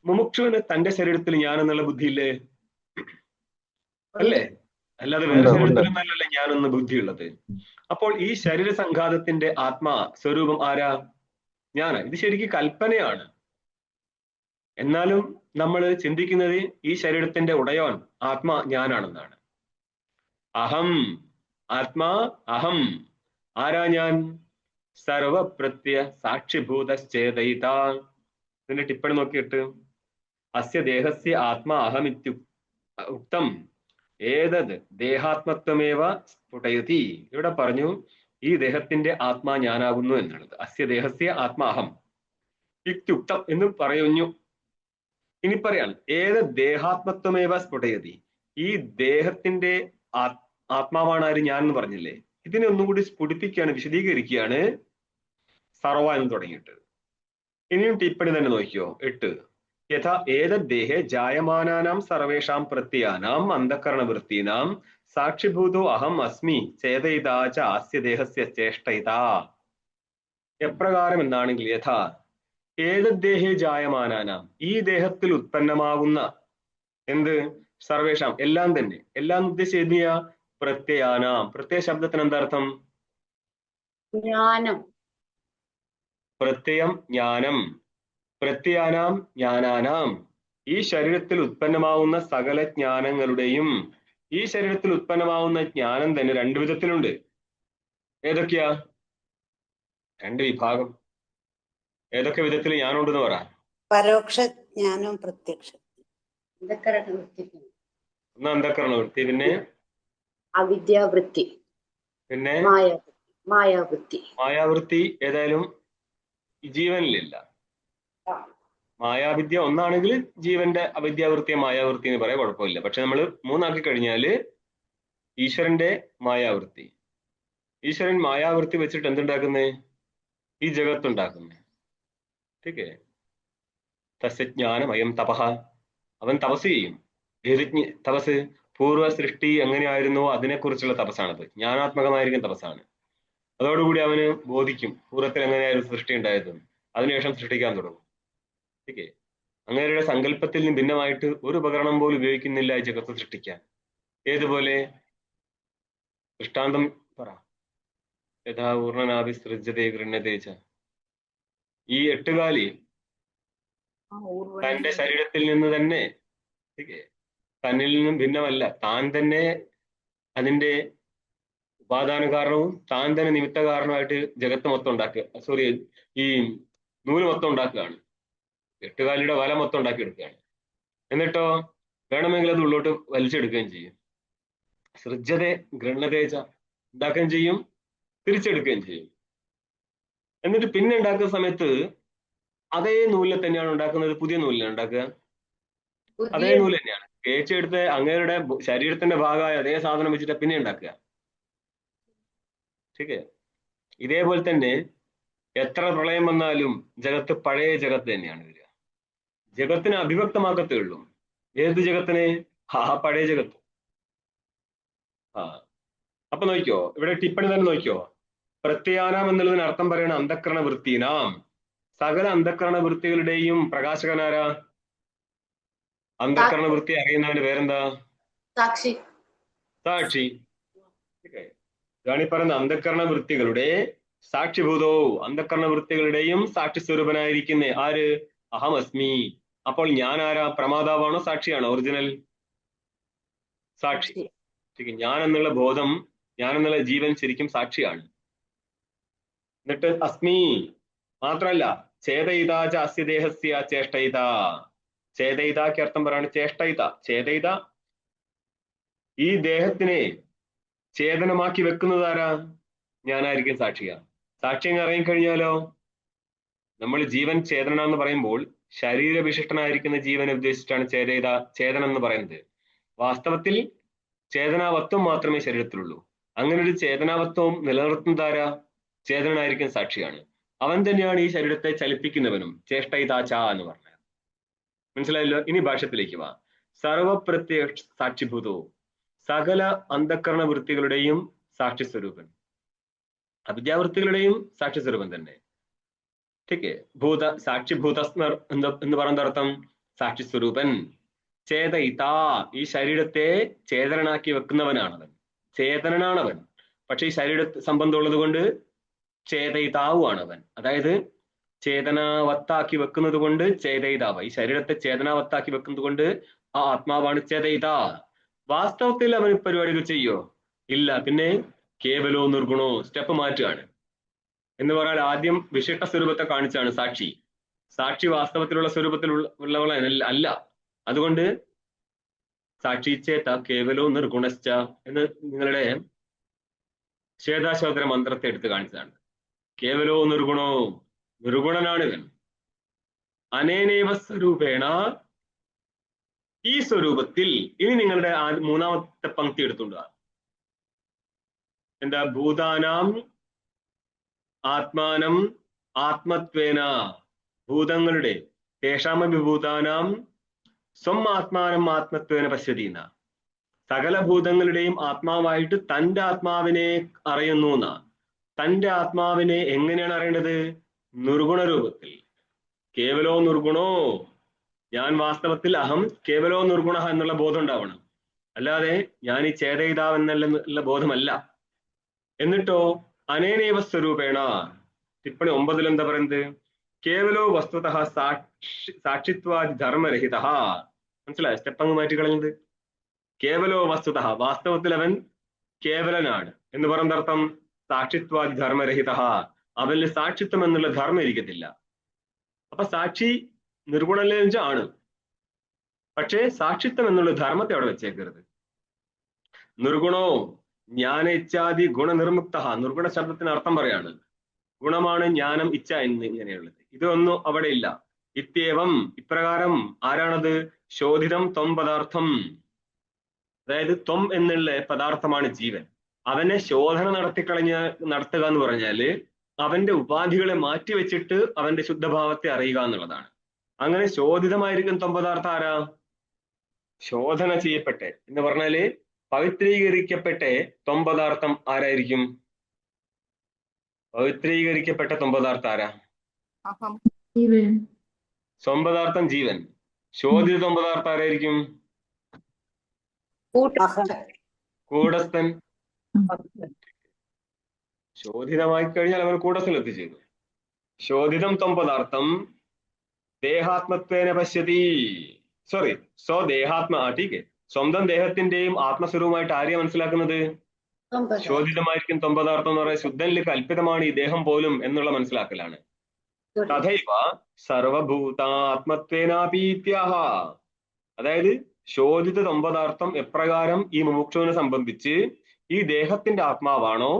മുമുക്ഷുവിന് തന്റെ ശരീരത്തിൽ ഞാൻ എന്നുള്ള ബുദ്ധിയില്ലേ? അല്ലേ? അല്ലാതെ വേറെ ഉണ്ട്, ഉണ്ട്. ശരീരത്തിലൊന്നല്ലല്ലേ ഞാനെന്ന ബുദ്ധിയുള്ളത്. അപ്പോൾ ഈ ശരീര സംഘാതത്തിന്റെ ആത്മാ സ്വരൂപം ആരാ? ഞാനാ. ഇത് ശരിക്കും കൽപ്പനയാണ്. എന്നാലും നമ്മൾ ചിന്തിക്കുന്നത് ഈ ശരീരത്തിന്റെ ഉടയോൻ ആത്മാ ഞാനാണെന്നാണ്. അഹം ആത്മാ അഹം. ആരാ ഞാൻ? സർവപ്രത്യ സാക്ഷിഭൂതശ്ചേതയിത. ഇതിന്റെ ടിപ്പണി നോക്കിയിട്ട് അസ്യ ദേഹസ്യ ആത്മാ അഹമിത്യു ഉക്തം ഏതത് ദേഹാത്മത്വമേവ സ്ഫുടയതി. ഇവിടെ പറഞ്ഞു ഈ ദേഹത്തിന്റെ ആത്മാ ഞാനാകുന്നു എന്നുള്ളത്. അസ്യ ദേഹസ്യ ആത്മാ അഹം ഇത്യുക്തം എന്ന് പറയുന്നു. ഇനി പറയാണ് ഏത് ദേഹാത്മത്വമേവ സ്ഫുടയതി. ഈ ദേഹത്തിന്റെ ആത്മാവാണ് ആര്? ഞാൻ എന്ന് പറഞ്ഞില്ലേ? ഇതിനെ ഒന്നും കൂടി സ്ഫുടിപ്പിക്കുകയാണ്, വിശദീകരിക്കുകയാണ് സർവ എന്ന് തുടങ്ങിയിട്ട്. ഇനിയും ടിപ്പണി തന്നെ നോക്കിയോ 8. യഥാ ഏതദ്ദേഹേ ജായമാനാനാം സർവേഷാം പ്രത്യയാനാം അന്ധകരണവൃത്തീനാം സാക്ഷിഭൂതോ അഹം അസ്മി ചേതയിതാ ച അസ്യ ദേഹസ്യ ചേഷ്ടയിതാ. എപ്രകാരം എന്നാണെങ്കിൽ യഥാ ഏതദ്ദേഹേ ജായമാനാനാം ഈ ദേഹത്തിൽ ഉത്പന്നമാകുന്ന എന്ത്? സർവേഷാം എല്ലാം തന്നെ. എല്ലാം ഉദ്ദേശിച്ച പ്രത്യയാനാം. പ്രത്യയ ശബ്ദത്തിന് എന്താർത്ഥം? ജ്ഞാനം. പ്രത്യയം ജ്ഞാനം. പ്രത്യയാനാം ജ്ഞാനാനാം. ഈ ശരീരത്തിൽ ഉത്പന്നമാവുന്ന സകല ജ്ഞാനങ്ങളുടെയും ഈ ശരീരത്തിൽ ഉത്പന്നമാവുന്ന ജ്ഞാനം തന്നെ 2 വിധത്തിലുണ്ട്. ഏതൊക്കെയാ? 2 വിഭാഗം. ഏതൊക്കെ വിധത്തിൽ ജ്ഞാനമുണ്ടെന്ന് പറ. പരോക്ഷ ജ്ഞാനം, പ്രത്യക്ഷ. ഒന്ന് അന്ധകരണവൃത്തി, പിന്നെ അവിദ്യാവൃത്തി, പിന്നെ മായാവൃത്തി. മായാവൃത്തി ഏതായാലും ജീവനിലില്ല. മായാവിദ്യ ഒന്നാണെങ്കിൽ ജീവന്റെ അവിദ്യാവൃത്തിയെ മായാവൃത്തി എന്ന് പറയാൻ കുഴപ്പമില്ല. പക്ഷെ നമ്മൾ 3 ആക്കി കഴിഞ്ഞാല് ഈശ്വരന്റെ മായാവൃത്തി. ഈശ്വരൻ മായാവൃത്തി വെച്ചിട്ട് എന്തുണ്ടാക്കുന്നേ? ഈ ജഗത്തുണ്ടാക്കുന്നേ. ठीक है. തസ്യജ്ഞാനം അയം തപഹ. അവൻ തപസ് ചെയ്യും. ഏത് തപസ്? പൂർവ്വ സൃഷ്ടി എങ്ങനെയായിരുന്നോ അതിനെക്കുറിച്ചുള്ള തപസ്സാണത്. ജ്ഞാനാത്മകമായിരിക്കും തപസ്സാണ്. അതോടുകൂടി അവന് ബോധിക്കും പൂർവ്വത്തിൽ എങ്ങനെയായിരുന്നു സൃഷ്ടി ഉണ്ടായത്. അതിനുശേഷം സൃഷ്ടിക്കാൻ തുടങ്ങും. ठीक है. അങ്ങനെയുള്ള സങ്കല്പത്തിൽ നിന്ന് ഭിന്നമായിട്ട് ഒരു ഉപകരണം പോലും ഉപയോഗിക്കുന്നില്ല ഈ ജഗത്ത് സൃഷ്ടിക്കാൻ. ഏതുപോലെ? ദൃഷ്ടാന്തം പറ. യഥാ ഊർണനാഭി സൃജ്യതേ ഗൃഹ്യതേ ച. ഈ 8 കാലി തന്റെ ശരീരത്തിൽ നിന്ന് തന്നെ, തന്നിൽ നിന്നും ഭിന്നമല്ല, താൻ തന്നെ അതിന്റെ ഉപാദാന കാരണവും താൻ തന്നെ നിമിത്ത കാരണമായിട്ട് ജഗത്ത് മൊത്തം ഉണ്ടാക്കുക. സോറി, ഈ നൂല് മൊത്തം ഉണ്ടാക്കുകയാണ്. 8 കാലിയുടെ വല മൊത്തം ഉണ്ടാക്കിയെടുക്കുകയാണ്. എന്നിട്ടോ വേണമെങ്കിൽ അത് ഉള്ളോട്ട് വലിച്ചെടുക്കുകയും ചെയ്യും. സൃജ്യത ഗൃഹ്യതേച്ച ഉണ്ടാക്കുകയും ചെയ്യും, തിരിച്ചെടുക്കുകയും ചെയ്യും. എന്നിട്ട് പിന്നെ ഉണ്ടാക്കുന്ന സമയത്ത് അതേ നൂലിനെ തന്നെയാണ് ഉണ്ടാക്കുന്നത്. പുതിയ നൂലിനെ ഉണ്ടാക്കുക അതേ നൂല് തന്നെയാണ്. തേച്ചെടുത്ത് അങ്ങേരുടെ ശരീരത്തിന്റെ ഭാഗമായ അതേ സാധനം വെച്ചിട്ട് പിന്നെ ഉണ്ടാക്കുക. ठीक है. ഇതേപോലെ തന്നെ എത്ര പ്രളയം വന്നാലും ജഗത്ത് പഴയ ജഗത്ത് തന്നെയാണ് വരിക. ജഗത്തിനെ അഭിവക്തമാക്കത്തേ ഉള്ളൂ. ഏത് ജഗത്തിനെ? പഴയ ജഗത്ത്. അപ്പൊ നോക്കിയോ, ഇവിടെ ടിപ്പണി തന്നെ നോക്കിയോ. പ്രത്യയാനാം എന്നുള്ളതിന് അർത്ഥം പറയണ അന്ധകരണ വൃത്തിനാം. സകല അന്ധകരണ വൃത്തികളുടെയും പ്രകാശകനാരാ? അന്ധകരണ വൃത്തി അറിയുന്നവന് പേരെന്താ? സാക്ഷി. സാക്ഷി. ഇതാണ് ഈ പറയുന്ന അന്ധകരണ വൃത്തികളുടെ സാക്ഷിഭൂതോ. അന്ധകരണ വൃത്തികളുടെയും സാക്ഷി സ്വരൂപനായിരിക്കുന്ന ആര്? അഹമസ്മി. അപ്പോൾ ഞാൻ ആരാ? പ്രമാതാവാണോ സാക്ഷിയാണോ? ഒറിജിനൽ സാക്ഷി. ഞാൻ എന്നുള്ള ബോധം, ഞാൻ എന്നുള്ള ജീവൻ ശരിക്കും സാക്ഷിയാണ്. എന്നിട്ട് അസ്മി മാത്രല്ല ചേതയിതാച അസ്യ ദേഹസ്യ ചേഷ്ടയിത. ചേതയിതാക്ക് അർത്ഥം പറയാണ് ചേഷ്ടയിത. ചേതയിത ഈ ദേഹത്തിനെ ചേതനമാക്കി വെക്കുന്നത് ആരാ? ഞാനായിരിക്കും സാക്ഷിയാ. സാക്ഷ്യം ഇറങ്ങിക്കഴിഞ്ഞാലോ നമ്മൾ ജീവൻ ചേതന എന്ന് പറയുമ്പോൾ ശരീരവിശിഷ്ടനായിരിക്കുന്ന ജീവനെ ഉദ്ദേശിച്ചിട്ടാണ് ചേതനം എന്ന് പറയുന്നത്. വാസ്തവത്തിൽ ചേതനാവത്വം മാത്രമേ ശരീരത്തിലുള്ളൂ. അങ്ങനെ ഒരു ചേതനാവത്വം നിലനിർത്തുന്നതാരാ? ചേതനായിരിക്കും സാക്ഷിയാണ്. അവൻ തന്നെയാണ് ഈ ശരീരത്തെ ചലിപ്പിക്കുന്നവനും. ചേഷ്ടയിതാച എന്ന് പറഞ്ഞത് മനസ്സിലായല്ലോ. ഇനി ഭാഷ്യത്തിലേക്ക് വാ. സർവപ്രത്യ സാക്ഷിഭൂതോ. സകല അന്ധകരണ വൃത്തികളുടെയും സാക്ഷി സ്വരൂപൻ. അവിദ്യാവൃത്തികളുടെയും സാക്ഷി സ്വരൂപം തന്നെ. ठीक സാക്ഷിഭൂതസ്മർ എന്ന് പറയുന്ന അർത്ഥം സാക്ഷി സ്വരൂപൻ. ചേതയിത, ഈ ശരീരത്തെ ചേതനാക്കി വെക്കുന്നവനാണവൻ, ചേതനാണവൻ. പക്ഷെ ഈ ശരീര സംബന്ധമുള്ളത് കൊണ്ട് ചേതയിതാവുമാണവൻ. അതായത് ചേതനാവത്താക്കി വെക്കുന്നത് കൊണ്ട് ചേതയിതാവ്, ഈ ശരീരത്തെ ചേതനാവത്താക്കി വെക്കുന്നത് കൊണ്ട് ആ ആത്മാവാണ് ചേതയിത. വാസ്തവത്തിൽ അവൻ പരിപാടികൾ ചെയ്യോ? ഇല്ല. പിന്നെ കേവലോ നിർഗുണോ, സ്റ്റെപ്പ് മാറ്റുകയാണ്. എന്ന് പറഞ്ഞാൽ ആദ്യം വിശിഷ്ട സ്വരൂപത്തെ കാണിച്ചാണ് സാക്ഷി. സാക്ഷി വാസ്തവത്തിലുള്ള സ്വരൂപത്തിൽ ഉള്ളവള അല്ല. അതുകൊണ്ട് സാക്ഷി ചേത കേവലോ നിർഗുണശ്ച എന്ന് നിങ്ങളുടെ ശ്വേതാശ്വതര മന്ത്രത്തെ എടുത്ത് കാണിച്ചതാണ്. കേവലോ നിർഗുണോ, നിർഗുണനാണ് ഇവൻ. അനേനേവ സ്വരൂപേണ, ഈ സ്വരൂപത്തിൽ. ഇനി നിങ്ങളുടെ മൂന്നാമത്തെ പങ്ക്തി എടുത്തുകൊണ്ടുക. എന്താ? ഭൂതാനാം ആത്മാനം ആത്മത്വേന, ഭൂതങ്ങളുടെ തേഷാമഭിഭൂതാനാം സ്വം ആത്മാനം ആത്മത്വേന പശ്യതീന, സകല ഭൂതങ്ങളുടെയും ആത്മാവായിട്ട് തൻ്റെ ആത്മാവിനെ അറിയുന്നു എന്നാ. തൻ്റെ ആത്മാവിനെ എങ്ങനെയാണ് അറിയേണ്ടത്? നിർഗുണ രൂപത്തിൽ. കേവലോ നിർഗുണോ, ഞാൻ വാസ്തവത്തിൽ അഹം കേവലോ നിർഗുണ എന്നുള്ള ബോധം ഉണ്ടാവണം. അല്ലാതെ ഞാൻ ഈ ചേതയിതാവ് എന്നുള്ള ബോധമല്ല. എന്നിട്ടോ അനേനേവ സ്വരൂപേണ, ടിപ്പണി 9 എന്താ പറയുന്നത്? കേവലോ വസ്തുതഃ സാക്ഷിത്വാദി ധർമ്മരഹിത. മനസ്സിലായ? സ്റ്റെപ്പ് അങ്ങ് മാറ്റി കളഞ്ഞത്. കേവലോ വസ്തുതഃ, വാസ്തവത്തിൽ അവൻ കേവലനാണ് എന്ന് പറയുന്ന അർത്ഥം സാക്ഷിത്വാദി ധർമ്മരഹിത, അവനിൽ സാക്ഷിത്വം എന്നുള്ള ധർമ്മം ഇരിക്കത്തില്ല. അപ്പൊ സാക്ഷി നിർഗുണല്ലേ ആണ്, പക്ഷേ സാക്ഷിത്വം എന്നുള്ള ധർമ്മത്തെ അവിടെ വെച്ചേക്കരുത്. നിർഗുണോ ജ്ഞാനേച്ഛാദി ഗുണനിർമുക്ത, നിർഗുണ ശബ്ദത്തിന് അർത്ഥം പറയാണ്. ഗുണമാണ് ജ്ഞാനം, ഇച്ഛ ഇങ്ങനെയുള്ളത്. ഇതൊന്നും അവിടെ ഇല്ല. ഇത്യേവം, ഇപ്രകാരം. ആരാണത്? ശോധിതം ത്വം പദാർത്ഥം, അതായത് ത്വം എന്നുള്ള പദാർത്ഥമാണ് ജീവൻ. അവനെ ശോധന നടത്തുക എന്ന് പറഞ്ഞാല് അവന്റെ ഉപാധികളെ മാറ്റി വെച്ചിട്ട് അവന്റെ ശുദ്ധഭാവത്തെ അറിയുക എന്നുള്ളതാണ്. അങ്ങനെ ശോധിതമായിരിക്കും ത്വം പദാർത്ഥം ആരാ? ശോധന ചെയ്യപ്പെട്ടെ എന്ന് പറഞ്ഞാല് പവിത്രീകരിക്കപ്പെട്ടെ ത്വം പദാർത്ഥം ആരായിരിക്കും? പവിത്രീകരിക്കപ്പെട്ട ത്വം പദാർത്ഥം ആരാ? സ്വം പദാർത്ഥം ജീവൻ. ശോധിത ത്വം പദാർത്ഥം ആരായിരിക്കും? കൂടസ്ഥൻ. ശോധിതമായി കഴിഞ്ഞാൽ അവൻ കൂടസ്ഥൻ എത്തിച്ചേരും. ശോധിതം ത്വം പദാർത്ഥം ദേഹാത്മത്വേന പശ്യതി, സോറി സ്വദേഹാത്മ, ടീക്കെ. സ്വന്തം ദേഹത്തിന്റെയും ആത്മസ്വരൂപമായിട്ട് ആരെയാ മനസ്സിലാക്കുന്നത്? ശോധിതമായിരിക്കും ത്വം പദാർത്ഥം എന്ന് പറയുന്നത് ശുദ്ധനിൽ കൽപ്പിതമാണ് ഈ ദേഹം പോലും എന്നുള്ള മനസ്സിലാക്കലാണ്. തഥൈവ സർവഭൂതാത്മത്വേനാപീത്യാഹ, അതായത് ശോധിത ത്വം പദാർത്ഥം എപ്രകാരം ഈ മുമുക്ഷുവിനെ സംബന്ധിച്ച് ഈ ദേഹത്തിന്റെ ആത്മാവാണോ,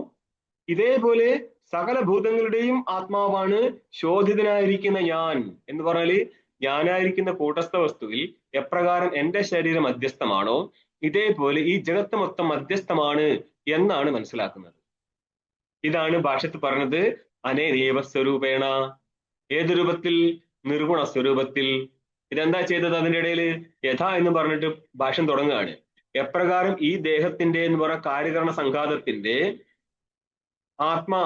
ഇതേപോലെ സകല ഭൂതങ്ങളുടെയും ആത്മാവാണ് ശോധിതനായിരിക്കുന്ന ഞാൻ എന്ന് പറഞ്ഞാല് ഞാനായിരിക്കുന്ന കൂട്ടസ്ഥ വസ്തുവിൽ എപ്രകാരം എന്റെ ശരീരം മധ്യസ്ഥമാണോ, ഇതേപോലെ ഈ ജഗത്ത് മൊത്തം മധ്യസ്ഥമാണ് എന്നാണ് മനസ്സിലാക്കുന്നത്. ഇതാണ് ഭാഷ്യത്തിൽ പറഞ്ഞത് അനേനേവ സ്വരൂപേണ. ഏത് രൂപത്തിൽ? നിർഗുണ സ്വരൂപത്തിൽ. ഇതെന്താ ചെയ്തത്? അതിന്റെ ഇടയിൽ യഥാ എന്ന് പറഞ്ഞിട്ട് ഭാഷ്യം തുടങ്ങുകയാണ്. എപ്രകാരം ഈ ദേഹത്തിന്റെ എന്ന് പറഞ്ഞ കാര്യകരണ സംഘാതത്തിന്റെ ആത്മാ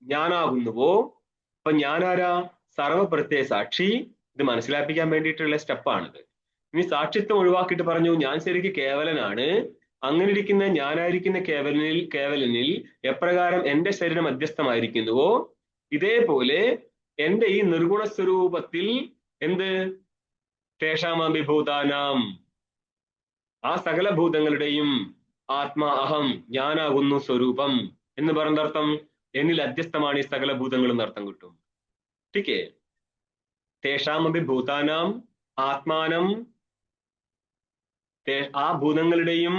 ഞാനാകുന്നുവോ, അപ്പൊ ഞാനാരാ? സർവപ്രത്യയ സാക്ഷി. ഇത് മനസ്സിലാപ്പിക്കാൻ വേണ്ടിയിട്ടുള്ള സ്റ്റെപ്പാണിത്. ഇനി സാക്ഷിത്വം ഒഴിവാക്കിയിട്ട് പറഞ്ഞു ഞാൻ ശരിക്കും കേവലനാണ്. അങ്ങനെ ഇരിക്കുന്ന ഞാനായിരിക്കുന്ന കേവലനിൽ എപ്രകാരം എന്റെ ശരീരം മധ്യസ്ഥമായിരിക്കുന്നുവോ, ഇതേപോലെ എന്റെ ഈ നിർഗുണ സ്വരൂപത്തിൽ എന്ത്? തേഷാമഭിഭൂതാനാം, ആ സകല ഭൂതങ്ങളുടെയും ആത്മാ അഹം, ഞാനാകുന്നു സ്വരൂപം എന്ന് പറഞ്ഞ അർത്ഥം എന്നിൽ അധ്യസ്ഥമാണ് ഈ സകല ഭൂതങ്ങളും അർത്ഥം കിട്ടും. ടീക്കേ. തേഷാമഭിഭൂതാനാം ആത്മാനം, ആ ഭൂതങ്ങളുടെയും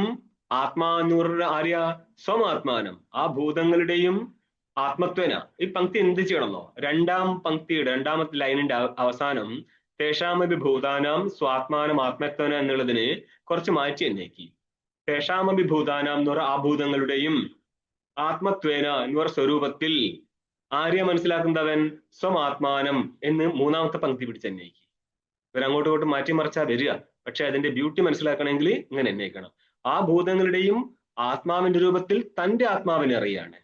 ആത്മാ എന്ന് പറഞ്ഞ ആര്യ? സ്വമാത്മാനം, ആ ഭൂതങ്ങളുടെയും ആത്മത്വന. ഈ പങ്ക്തി എന്ത് ചെയ്യണമെന്നോ? രണ്ടാം പങ്ക്തിയുടെ രണ്ടാമത്തെ ലൈനിന്റെ അവസാനം തേഷാമഭിഭൂതാനാം സ്വാത്മാനം ആത്മത്വന എന്നുള്ളതിന് കുറച്ച് മാറ്റി എന്നേക്കി. തേഷാമഭിഭൂതാനാം എന്ന് പറഞ്ഞ ആ ഭൂതങ്ങളുടെയും ആത്മത്വേന എന്ന് പറഞ്ഞ സ്വരൂപത്തിൽ ആര്യ മനസ്സിലാക്കുന്നവൻ സ്വമാത്മാനം എന്ന് മൂന്നാമത്തെ പങ്ക്തി പിടിച്ചെന്നേക്കി. ഇവരങ്ങോട്ടും ഇങ്ങോട്ടും മാറ്റിമറിച്ചാ വരിക. പക്ഷെ അതിന്റെ ബ്യൂട്ടി മനസ്സിലാക്കണമെങ്കിൽ ഇങ്ങനെ എന്നേക്കണം. ആ ഭൂതങ്ങളുടെയും ആത്മാവിന്റെ രൂപത്തിൽ തന്റെ ആത്മാവിനെ അറിയാണ്.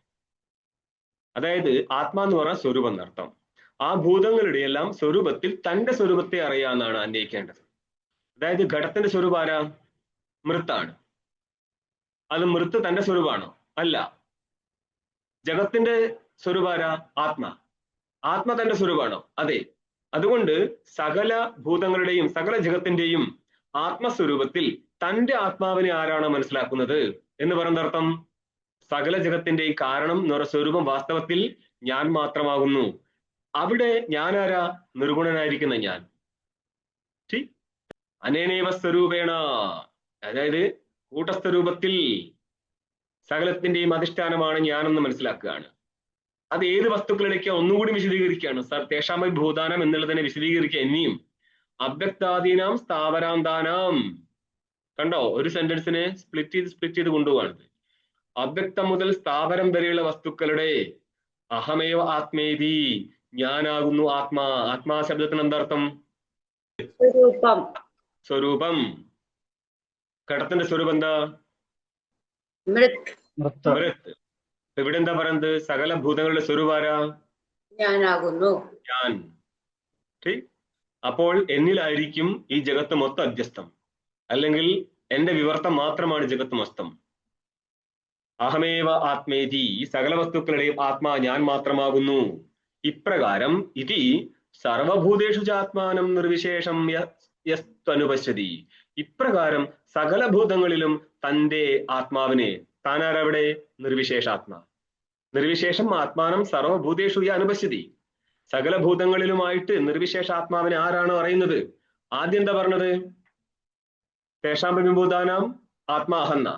അതായത് ആത്മാ എന്ന് പറഞ്ഞാൽ സ്വരൂപം എന്നർത്ഥം. ആ ഭൂതങ്ങളുടെ എല്ലാം സ്വരൂപത്തിൽ തന്റെ സ്വരൂപത്തെ അറിയാന്നാണ് അന്വയിക്കേണ്ടത്. അതായത് ഘടത്തിന്റെ സ്വരൂപം ആരാ? മൃത്താണ്. അത് മൃത്ത് തന്റെ സ്വരൂപമാണോ? അല്ല. ജഗത്തിന്റെ സ്വരൂപം ആരാ? ആത്മ. ആത്മ തന്റെ സ്വരൂപമാണോ? അതെ. അതുകൊണ്ട് സകല ഭൂതങ്ങളുടെയും സകല ജഗത്തിന്റെയും ആത്മസ്വരൂപത്തിൽ തന്റെ ആത്മാവിനെ ആരാണ് മനസ്സിലാക്കുന്നത് എന്ന് പറയുന്നർത്ഥം സകല ജഗത്തിന്റെ കാരണം എന്ന് പറയുന്ന സ്വരൂപം വാസ്തവത്തിൽ ഞാൻ മാത്രമാകുന്നു. അവിടെ ഞാനാരാ? നിർഗുണനായിരിക്കുന്ന ഞാൻ. അനേനേവ സ്വരൂപേണ, അതായത് കൂട്ടസ്വരൂപത്തിൽ സകലത്തിന്റെയും അധിഷ്ഠാനമാണ് ഞാനെന്ന് മനസ്സിലാക്കുകയാണ്. അത് ഏത് വസ്തുക്കളിലേക്ക് ഒന്നുകൂടി വിശദീകരിക്കുകയാണ്. തേഷാമ ഭൂതാനം എന്നുള്ളതിനെ വിശദീകരിക്കുക. ഇനിയും അവ്യക്താദീനാം സ്ഥാവരാന്താനാം, കണ്ടോ, ഒരു സെന്റൻസിനെ സ്പ്ലിറ്റ് ചെയ്ത് കൊണ്ടുപോകാണത്. അവ്യക്തം മുതൽ സ്ഥാവരം വരെയുള്ള വസ്തുക്കളുടെ അഹമേവ ആത്മേതി, ഞാനാകുന്നു ആത്മാ. ആത്മാ ശബ്ദത്തിന് എന്താർത്ഥം? സ്വരൂപം. ഘടത്തിന്റെ സ്വരൂപം എന്താ? മൃത്ത്. ഇവിടെ എന്താ പറയുന്നത്? സകല ഭൂതങ്ങളുടെ സ്വരൂപം ആരാ? ഞാനാകുന്നു ഞാൻ. അപ്പോൾ എന്നിലായിരിക്കും ഈ ജഗത്ത് മൊത്തം അധ്യസ്ഥം, അല്ലെങ്കിൽ എന്റെ വിവർത്തം മാത്രമാണ് ജഗത്ത് മൊത്തം. അഹമേവ ആത്മേതി, ഈ സകല വസ്തുക്കളുടെയും ആത്മാ ഞാൻ മാത്രമാകുന്നു. ഇപ്രകാരം ഇതി സർവഭൂതേഷു ചാത്മാനം നിർവിശേഷം യസ്ത്വനുപശ്യതി. ഇപ്രകാരം സകല ഭൂതങ്ങളിലും തന്റെ ആത്മാവിനെ, താനാരവിടെ? നിർവിശേഷാത്മാ. നിർവിശേഷം ആത്മാനം സർവഭൂതേഷു അനുപശ്യതി. സകല ഭൂതങ്ങളിലുമായിട്ട് നിർവിശേഷാത്മാവിനെ ആരാണ് അറിയുന്നത്? ആദ്യം എന്താ പറഞ്ഞത്? തേഷാം ഭൂതാനാം ആത്മാഹന്ന,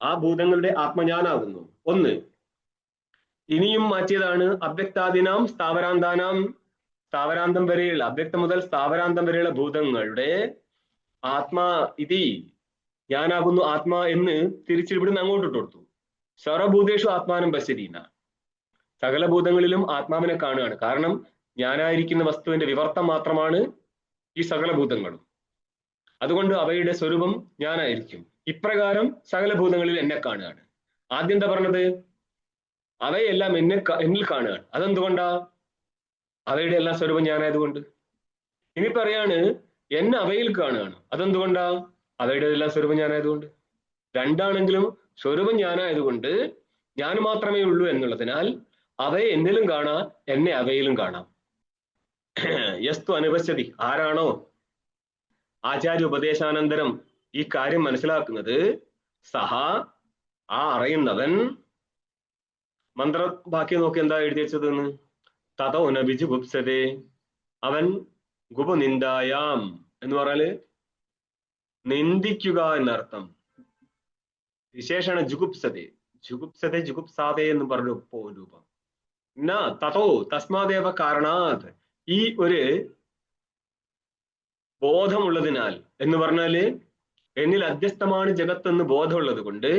ആ ഭൂതങ്ങളുടെ ആത്മ ഞാനാകുന്നു. ഒന്ന്. ഇനിയും മാറ്റിയതാണ് അവ്യക്താദിനാം സ്ഥാവരാന്താനാം, സ്ഥാവരാന്തം വരെയുള്ള, അവ്യക്തം മുതൽ സ്ഥാവരാന്തം വരെയുള്ള ഭൂതങ്ങളുടെ ആത്മാ ഇതി, ഞാനാകുന്നു ആത്മാ എന്ന് തിരിച്ചിവിടുന്ന് അങ്ങോട്ട് ഇട്ട് കൊടുത്തു. സർവഭൂതേഷു ആത്മാനം പശ്യതീന, സകല ഭൂതങ്ങളിലും ആത്മാവിനെ കാണുകയാണ്. കാരണം ഞാനായിരിക്കുന്ന വസ്തുവിന്റെ വിവർത്തം മാത്രമാണ് ഈ സകല ഭൂതങ്ങളും. അതുകൊണ്ട് അവയുടെ സ്വരൂപം ഞാനായിരിക്കും. ഇപ്രകാരം സകല ഭൂതങ്ങളിൽ എന്നെ കാണുകയാണ്. ആദ്യം എന്താ പറഞ്ഞത്? അവയെല്ലാം എന്നിൽ കാണുകയാണ്. അതെന്തുകൊണ്ടാ? അവയുടെ എല്ലാം സ്വരൂപം ഞാനായതുകൊണ്ട്. ഇനി പറയാണ് എന്നെ അവയിൽ കാണുകയാണ്. അതെന്തുകൊണ്ടാ? അവയുടെ എല്ലാം സ്വരൂപം ഞാനായതുകൊണ്ട്. രണ്ടാണെങ്കിലും സ്വരൂപം ഞാനായതുകൊണ്ട് ഞാൻ മാത്രമേ ഉള്ളൂ എന്നുള്ളതിനാൽ അവയെ എന്നിലും കാണാം, എന്നെ അവയിലും കാണാം. യസ്തു അനുപശ്യതി, ആരാണോ ആചാര്യ ഉപദേശാനന്തരം ഈ കാര്യം മനസ്സിലാക്കുന്നത്, സഹ, ആ അറിയുന്നവൻ. മന്ത്രവാക്യം നോക്കി എന്താ എഴുതി വെച്ചതെന്ന്? തതോ നബിജുഗുപ്സതേ, അവൻ ഗുപനിന്ദായാം എന്ന് പറഞ്ഞാല് നിന്ദിക്കുക എന്നർത്ഥം. വിശേഷണ ജുഗുപ്സതേ, ജുഗുപ്സതേ ജുഗുപ്സാദേ എന്ന് പറഞ്ഞു രൂപം. തതോ തസ്മാദേവ കാരണാത്, ഈ ഒരു ബോധമുള്ളതിനാൽ എന്ന് പറഞ്ഞാല് എന്നിൽ അധ്യസ്ഥമാണ് ജഗത്ത് എന്ന് ബോധമുള്ളത് കൊണ്ട്,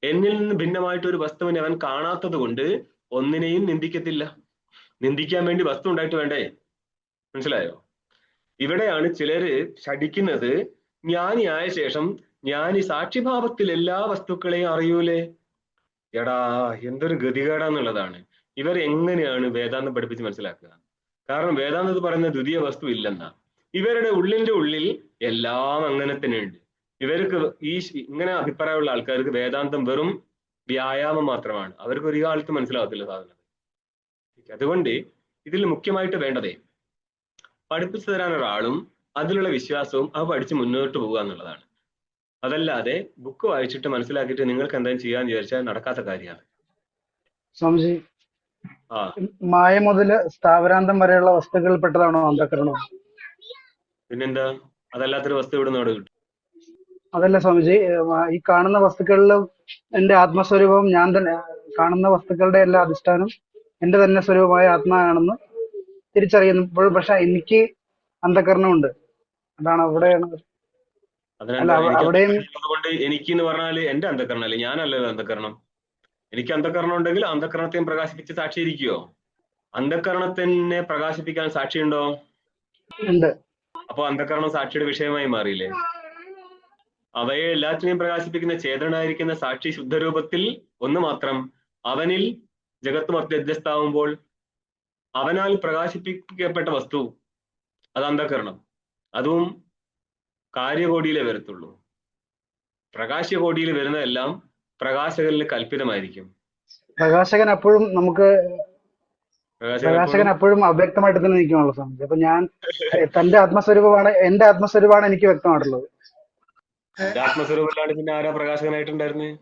എന്നിൽ നിന്ന് ഭിന്നമായിട്ട് ഒരു വസ്തുവിനെ അവൻ കാണാത്തത് കൊണ്ട് ഒന്നിനെയും നിന്ദിക്കത്തില്ല. നിന്ദിക്കാൻ വേണ്ടി വസ്തു ഉണ്ടായിട്ട് വേണ്ടേ? മനസ്സിലായോ? ഇവിടെയാണ് ചിലര് ശഠിക്കുന്നത്. ജ്ഞാനിയായ ശേഷം ജ്ഞാനി സാക്ഷിഭാവത്തിൽ എല്ലാ വസ്തുക്കളെയും അറിയൂലേ? എടാ, എന്തൊരു ഗതികേടാന്നുള്ളതാണ്. ഇവർ എങ്ങനെയാണ് വേദാന്തം പഠിപ്പിച്ച് മനസ്സിലാക്കുക? കാരണം വേദാന്തത്തിൽ പറയുന്ന ദ്വിതീയ വസ്തു ഇല്ലെന്നാ. ഇവരുടെ ഉള്ളിന്റെ ഉള്ളിൽ എല്ലാം അങ്ങനെ തന്നെ ഉണ്ട്. ഇവർക്ക് ഇങ്ങനെ അഭിപ്രായമുള്ള ആൾക്കാർക്ക് വേദാന്തം വെറും വ്യായാമം മാത്രമാണ്. അവർക്ക് ഒരു കാലത്ത് മനസ്സിലാകത്തില്ല സാധനം. അതുകൊണ്ട് ഇതിൽ മുഖ്യമായിട്ട് വേണ്ടതേ പഠിപ്പിച്ചു തരാൻ ഒരാളും അതിലുള്ള വിശ്വാസവും അവ പഠിച്ച് മുന്നോട്ട് പോകുക എന്നുള്ളതാണ്. അതല്ലാതെ ബുക്ക് വായിച്ചിട്ട് മനസ്സിലാക്കിയിട്ട് നിങ്ങൾക്ക് എന്തായാലും ചെയ്യാന്ന് വിചാരിച്ചാൽ നടക്കാത്ത കാര്യമാണ്. സ്വാമിജി, മായ മുതല് സ്ഥാവരാന്തം വരെയുള്ള വസ്തുക്കളിൽ പെട്ടതാണോ അന്ധകരണം? പിന്നെന്താ? അതല്ലാത്തൊരു വസ്തു ഇവിടെ നോട് കിട്ടും? അതല്ല സ്വാമിജി, ഈ കാണുന്ന വസ്തുക്കളിൽ എന്റെ ആത്മസ്വരൂപം ഞാൻ തന്നെ, കാണുന്ന വസ്തുക്കളുടെ എല്ലാ അധിഷ്ഠാനം എന്റെ തന്നെ സ്വരൂപമായ ആത്മാവാണെന്ന് തിരിച്ചറിയുമ്പോഴും പക്ഷെ എനിക്ക് അന്ധകരണമുണ്ട്. അതാണ് അവിടെയാണ്. അവിടെയും അതുകൊണ്ട് എനിക്ക് എന്ന് പറഞ്ഞാല് എന്റെ അന്ധകരണം അല്ലേ, ഞാനല്ലല്ലോ അന്ധകരണം. എനിക്ക് അന്ധകരണം ഉണ്ടെങ്കിൽ അന്ധകരണത്തെയും പ്രകാശിപ്പിച്ച് സാക്ഷിയിരിക്കുവോ? അന്ധകരണത്തിനെ പ്രകാശിപ്പിക്കാൻ സാക്ഷിയുണ്ടോ? ഉണ്ട്. അപ്പൊ അന്ധകരണം സാക്ഷിയുടെ വിഷയമായി മാറിയില്ലേ? അവയെ എല്ലാത്തിനെയും പ്രകാശിപ്പിക്കുന്ന ചേതനായിരിക്കുന്ന സാക്ഷി ശുദ്ധരൂപത്തിൽ ഒന്ന് മാത്രം, അവനിൽ ജഗത്ത് വ്യത്യസ്തമാവുമ്പോൾ അവനാൽ പ്രകാശിപ്പിക്കപ്പെട്ട വസ്തു അത് അന്ധകരണം. അതും കാര്യകോടിയിലേ വരത്തുള്ളൂ. പ്രകാശകോടിയിൽ വരുന്നതെല്ലാം പ്രകാശകനിൽ കൽപ്പിതമായിരിക്കും. പ്രകാശകൻ അപ്പോഴും നമുക്ക് പ്രകാശകൻ പ്രകാശകൻ എപ്പോഴും അപ്പോഴും അവ്യക്തമായിട്ട് തന്നെ നിൽക്കുമല്ലോ സ്വാമിജി. അപ്പൊ ഞാൻ തന്റെ ആത്മസ്വരൂപമാണ്, എന്റെ ആത്മസ്വരൂപമാണ് എനിക്ക് വ്യക്തമായിട്ടുള്ളത്. എന്റെ ആത്മസ്വരൂപമല്ലാണ്ട് പിന്നെ ആരാ പ്രകാശകനായിട്ടുണ്ടായിരുന്നത്?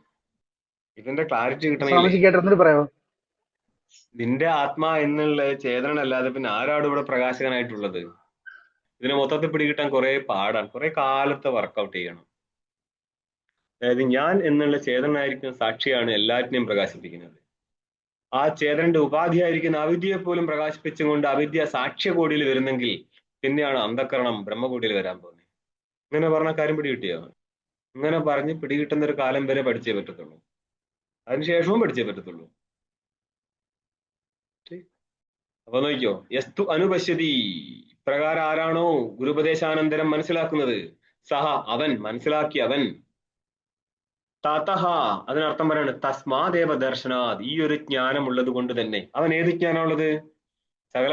ഇതിന്റെ ക്ലാരിറ്റി കിട്ടണില്ലേ? സ്വാമിജി കേട്ടിരുന്നിട്ട് പറയാമോ? നിന്റെ ആത്മാ എന്നുള്ള ചേതനല്ലാതെ പിന്നെ ആരാണ് ഇവിടെ പ്രകാശകനായിട്ടുള്ളത്? ഇതിനെ മൊത്തത്തിൽ പിടികിട്ടാൻ കുറെ പാടാണ്, കുറെ കാലത്തെ വർക്കൗട്ട് ചെയ്യണം. അതായത് ഞാൻ എന്നുള്ള ചേതനായിരിക്കുന്ന സാക്ഷിയാണ് എല്ലാറ്റിനെയും പ്രകാശിപ്പിക്കുന്നത്. ആ ചേതനന്റെ ഉപാധിയായിരിക്കുന്ന അവിദ്യയെ പോലും പ്രകാശിപ്പിച്ചുകൊണ്ട് അവിദ്യ സാക്ഷ്യകോടിയിൽ വരുന്നെങ്കിൽ പിന്നെയാണ് അന്ധകരണം ബ്രഹ്മകോടിയിൽ വരാൻ പോകുന്നത്. ഇങ്ങനെ പറഞ്ഞ കാര്യം പിടികിട്ടിയോ? ഇങ്ങനെ പറഞ്ഞ് പിടികിട്ടുന്ന ഒരു കാലം വരെ പഠിച്ചേ പറ്റത്തുള്ളൂ, അതിനുശേഷവും പഠിച്ചേ പറ്റത്തുള്ളൂ. അപ്പൊ നോക്കിയോ, യസ്തു അനുപശ്യതി, പ്രകാരം ആരാണോ ഗുരുപദേശാനന്തരം മനസ്സിലാക്കുന്നത്, സഹ അവൻ, മനസ്സിലാക്കി അവൻ, തതഹ അതിനർത്ഥം പറയാണ് തസ്മാദേവ ദർശനാത്, ഈ ഒരു ജ്ഞാനം ഉള്ളത് കൊണ്ട് തന്നെ. അവൻ ഏത് ജ്ഞാനമുള്ളത്? സകല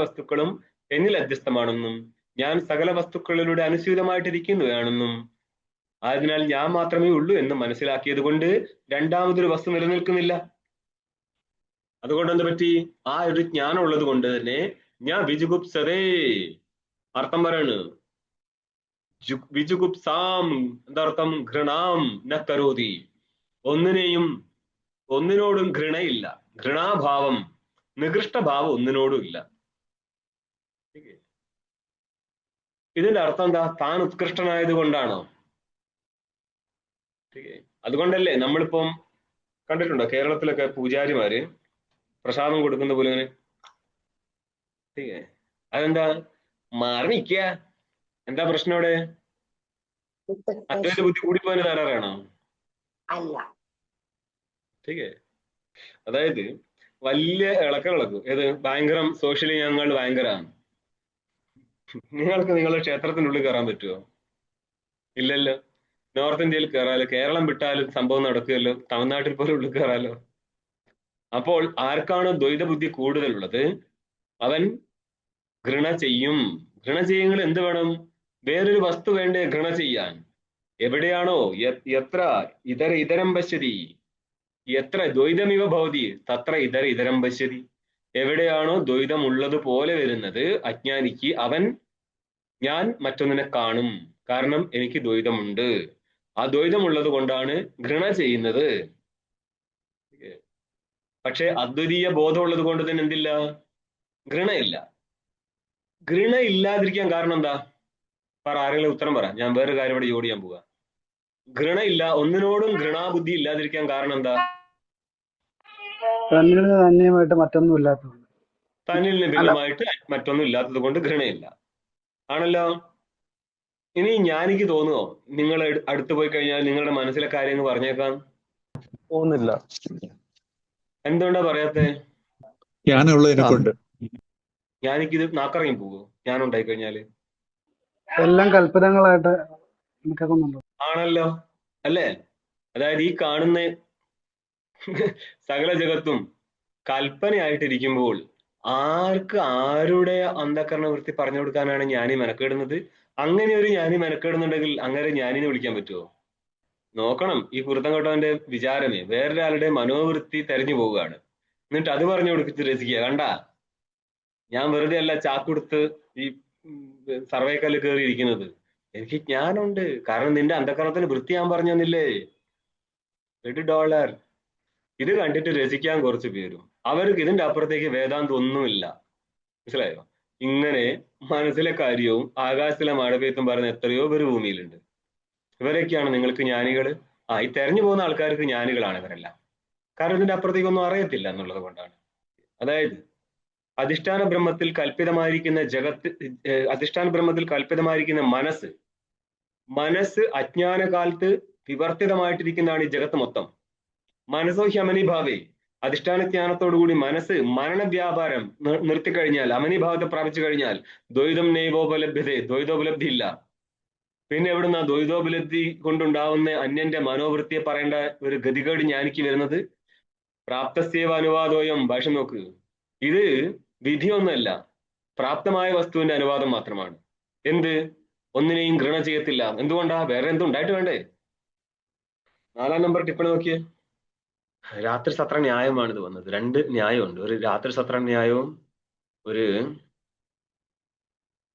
വസ്തുക്കളും എന്നിൽ അധ്യസ്ഥമാണെന്നും ഞാൻ സകല വസ്തുക്കളിലൂടെ അനുസ്യൂതമായിട്ടിരിക്കുന്നതാണെന്നും ആയതിനാൽ ഞാൻ മാത്രമേ ഉള്ളൂ എന്ന് മനസ്സിലാക്കിയത് കൊണ്ട് രണ്ടാമതൊരു വസ്തു നിലനിൽക്കുന്നില്ല. അതുകൊണ്ട് എന്ത് പറ്റി? ആ ഒരു ജ്ഞാനം ഉള്ളത് കൊണ്ട് തന്നെ ഞാൻ വിജുഗുപ്സതേ, അർത്ഥം പറയാണ് വിജുഗുപ്സാം, എന്താർത്ഥം? ഘൃണാം ന കരോതി, ഒന്നിനോടും ഘൃണയില്ല, ഘൃണാഭാവം, നികൃഷ്ടഭാവം ഒന്നിനോടും ഇല്ല. ഇതിന്റെ അർത്ഥം എന്താ? താൻ ഉത്കൃഷ്ടനായത് കൊണ്ടാണോ? അതുകൊണ്ടല്ലേ നമ്മളിപ്പം കണ്ടിട്ടുണ്ടോ കേരളത്തിലൊക്കെ പൂജാരിമാര് പ്രസാദം കൊടുക്കുന്ന പോലെ ഇങ്ങനെ അതെന്താ? മാറി നിൽക്കുക. എന്താ പ്രശ്നം അവിടെ? അദ്വൈത ബുദ്ധി കൂടിപ്പോയതിന് തകരാറാണോ? അല്ല. അതായത് വലിയ ഇളക്കും ഏത് ഭയങ്കരം സോഷ്യലി ഞങ്ങൾ ഭയങ്കരമാണ്. നിങ്ങൾക്ക് നിങ്ങളുടെ ക്ഷേത്രത്തിനുള്ളിൽ കയറാൻ പറ്റുമോ? ഇല്ലല്ലോ. നോർത്ത് ഇന്ത്യയിൽ കയറാലോ, കേരളം വിട്ടാലും സംഭവം നടക്കുകയല്ലോ, തമിഴ്നാട്ടിൽ പോലും ഉള്ളിൽ കയറാലോ. അപ്പോൾ ആർക്കാണ് ദ്വൈത ബുദ്ധി കൂടുതലുള്ളത് അവൻ ഘൃണ ചെയ്യും. ഘൃണ ചെയ്യുമ്പോൾ എന്ത് വേണം? വേറൊരു വസ്തു വേണ്ടേ ഘൃണ ചെയ്യാൻ? എവിടെയാണോ എത്ര ഇതരം പശ്യതി, എത്ര ദ്വൈതമിവ ഭവതി തത്ര ഇതരം പശ്യതി, എവിടെയാണോ ദ്വൈതം ഉള്ളതുപോലെ വരുന്നത് അജ്ഞാനിക്ക്, അവൻ ഞാൻ മറ്റൊന്നിനെ കാണും, കാരണം എനിക്ക് ദ്വൈതമുണ്ട്, ആ ദ്വൈതമുള്ളത് കൊണ്ടാണ് ഘൃണ ചെയ്യുന്നത്. പക്ഷെ അദ്വിതീയ ബോധമുള്ളത് കൊണ്ട് തന്നെ എന്തില്ല? ഘൃണയില്ല. ഘൃണ ഇല്ലാതിരിക്കാൻ കാരണം എന്താ? ആരെങ്കിലും ഉത്തരം പറ, ഞാൻ വേറൊരു കാര്യം ഇവിടെ ജോഡി ചെയ്യാൻ പോവുക. ഘൃണയില്ല, ഒന്നിനോടും ഘൃണാബുദ്ധി ഇല്ലാതിരിക്കാൻ കാരണം എന്താ? തന്നിൽ നിന്ന് അന്യമായിട്ട് മറ്റൊന്നും ഇല്ലാത്തതുകൊണ്ട്. തന്നിൽ നിന്ന് ഭിന്നമായിട്ട് മറ്റൊന്നും ഇല്ലാത്തത് കൊണ്ട് ഘൃണയില്ല ആണല്ലോ. ഇനി ഞാനിക്ക് തോന്നുമോ നിങ്ങൾ അടുത്ത് പോയി കഴിഞ്ഞാൽ നിങ്ങളുടെ മനസ്സിലെ കാര്യങ്ങൾ പറഞ്ഞേക്കാം? തോന്നില്ല. എന്തുകൊണ്ടാ പറയാത്തെ? ജ്ഞാനമുള്ളതിനെ കൊണ്ട്. ഞാനിക്കിത് നാക്കറിയും പോവോ ഞാൻ ഉണ്ടായി കഴിഞ്ഞാല്? എല്ലാം കല്പിതങ്ങളായിട്ട് നിൽക്കുന്നുണ്ടോ? ആണല്ലോ, അല്ലേ? അതായത് ഈ കാണുന്ന സകല ജഗത്തും കൽപ്പനയായിട്ടിരിക്കുമ്പോൾ ആർക്ക് ആരുടെ അന്ധകരണ വൃത്തി പറഞ്ഞു കൊടുക്കാനാണ് ജ്ഞാനി മെനക്കേടുന്നത്? അങ്ങനെ ഒരു ജ്ഞാനി മെനക്കേടുന്നുണ്ടെങ്കിൽ അങ്ങനെ ജ്ഞാനിനെ വിളിക്കാൻ പറ്റുമോ? നോക്കണം, ഈ കുരുത്തം കെട്ടവന്റെ വിചാരമേ വേറൊരാളുടെ മനോവൃത്തി തെരഞ്ഞു പോവുകയാണ്, എന്നിട്ട് അത് പറഞ്ഞു കൊടുത്തിട്ട് രസിക്കുക. കണ്ട, ഞാൻ വെറുതെ അല്ല ചാക്കുടുത്ത് ഈ സർവേക്കല്ല് കയറിയിരിക്കുന്നത്, എനിക്ക് ജ്ഞാനമുണ്ട്, കാരണം നിന്റെ അന്ധകരണത്തിന് വൃത്തി ഞാൻ പറഞ്ഞു തന്നില്ലേ. $1. ഇത് കണ്ടിട്ട് രസിക്കാൻ കുറച്ച് പേരും, അവർക്ക് ഇതിന്റെ അപ്പുറത്തേക്ക് വേദാന്തം ഒന്നുമില്ല. മനസ്സിലായോ? ഇങ്ങനെ മനസ്സിലെ കാര്യവും ആകാശത്തിലെ മഴപെയ്ത്തും പറഞ്ഞ എത്രയോ പേര് ഭൂമിയിലുണ്ട്. ഇവരൊക്കെയാണ് നിങ്ങൾക്ക് ജ്ഞാനികൾ. ഈ തെരഞ്ഞു പോകുന്ന ആൾക്കാർക്ക് ജ്ഞാനികളാണ് ഇവരെല്ലാം. കാരണം ഇതിന്റെ അപ്പുറത്തേക്കൊന്നും അറിയത്തില്ല എന്നുള്ളത് കൊണ്ടാണ്. അതായത് അധിഷ്ഠാന ബ്രഹ്മത്തിൽ കൽപ്പിതമായിരിക്കുന്ന അധിഷ്ഠാന ബ്രഹ്മത്തിൽ കൽപ്പിതമായിരിക്കുന്ന മനസ്സ് അജ്ഞാന കാലത്ത് വിവർത്തിതമായിട്ടിരിക്കുന്നതാണ് ഈ ജഗത്ത് മൊത്തം. മനസ്സോ ഹ്യമനിഭാവേ, അധിഷ്ഠാന ജ്ഞാനത്തോടുകൂടി മനസ്സ് മരണവ്യാപാരം നിർത്തിക്കഴിഞ്ഞാൽ, അമനിഭാവത്തെ പ്രാപിച്ചു കഴിഞ്ഞാൽ ദ്വൈതം നൈവോപലഭ്യതേ, ദ്വൈതോപലബ്ധി ഇല്ല. പിന്നെ എവിടുന്ന ദ്വൈതോപലബ്ധി കൊണ്ടുണ്ടാവുന്ന അന്യന്റെ മനോവൃത്തിയെ പറയേണ്ട ഒരു ഗതികേട് ജ്ഞാനിക്ക് വരുന്നത്? പ്രാപ്തസ്യവ അനുവാദോയം ഭാഷ നോക്ക്. ഇത് വിധിയൊന്നുമല്ല, പ്രാപ്തമായ വസ്തുവിന്റെ അനുവാദം മാത്രമാണ്. എന്ത്? ഒന്നിനെയും ഘൃണ ചെയ്യത്തില്ല. എന്തുകൊണ്ടാ? വേറെ എന്തും ഉണ്ടായിട്ട് വേണ്ടേ? 4-ാം നമ്പർ ടിപ്പണി നോക്കിയേ. രാത്രി സത്ര ന്യായമാണ് ഇത് വന്നത്. 2 ന്യായമുണ്ട്. ഒരു രാത്രി സത്ര ന്യായവും ഒരു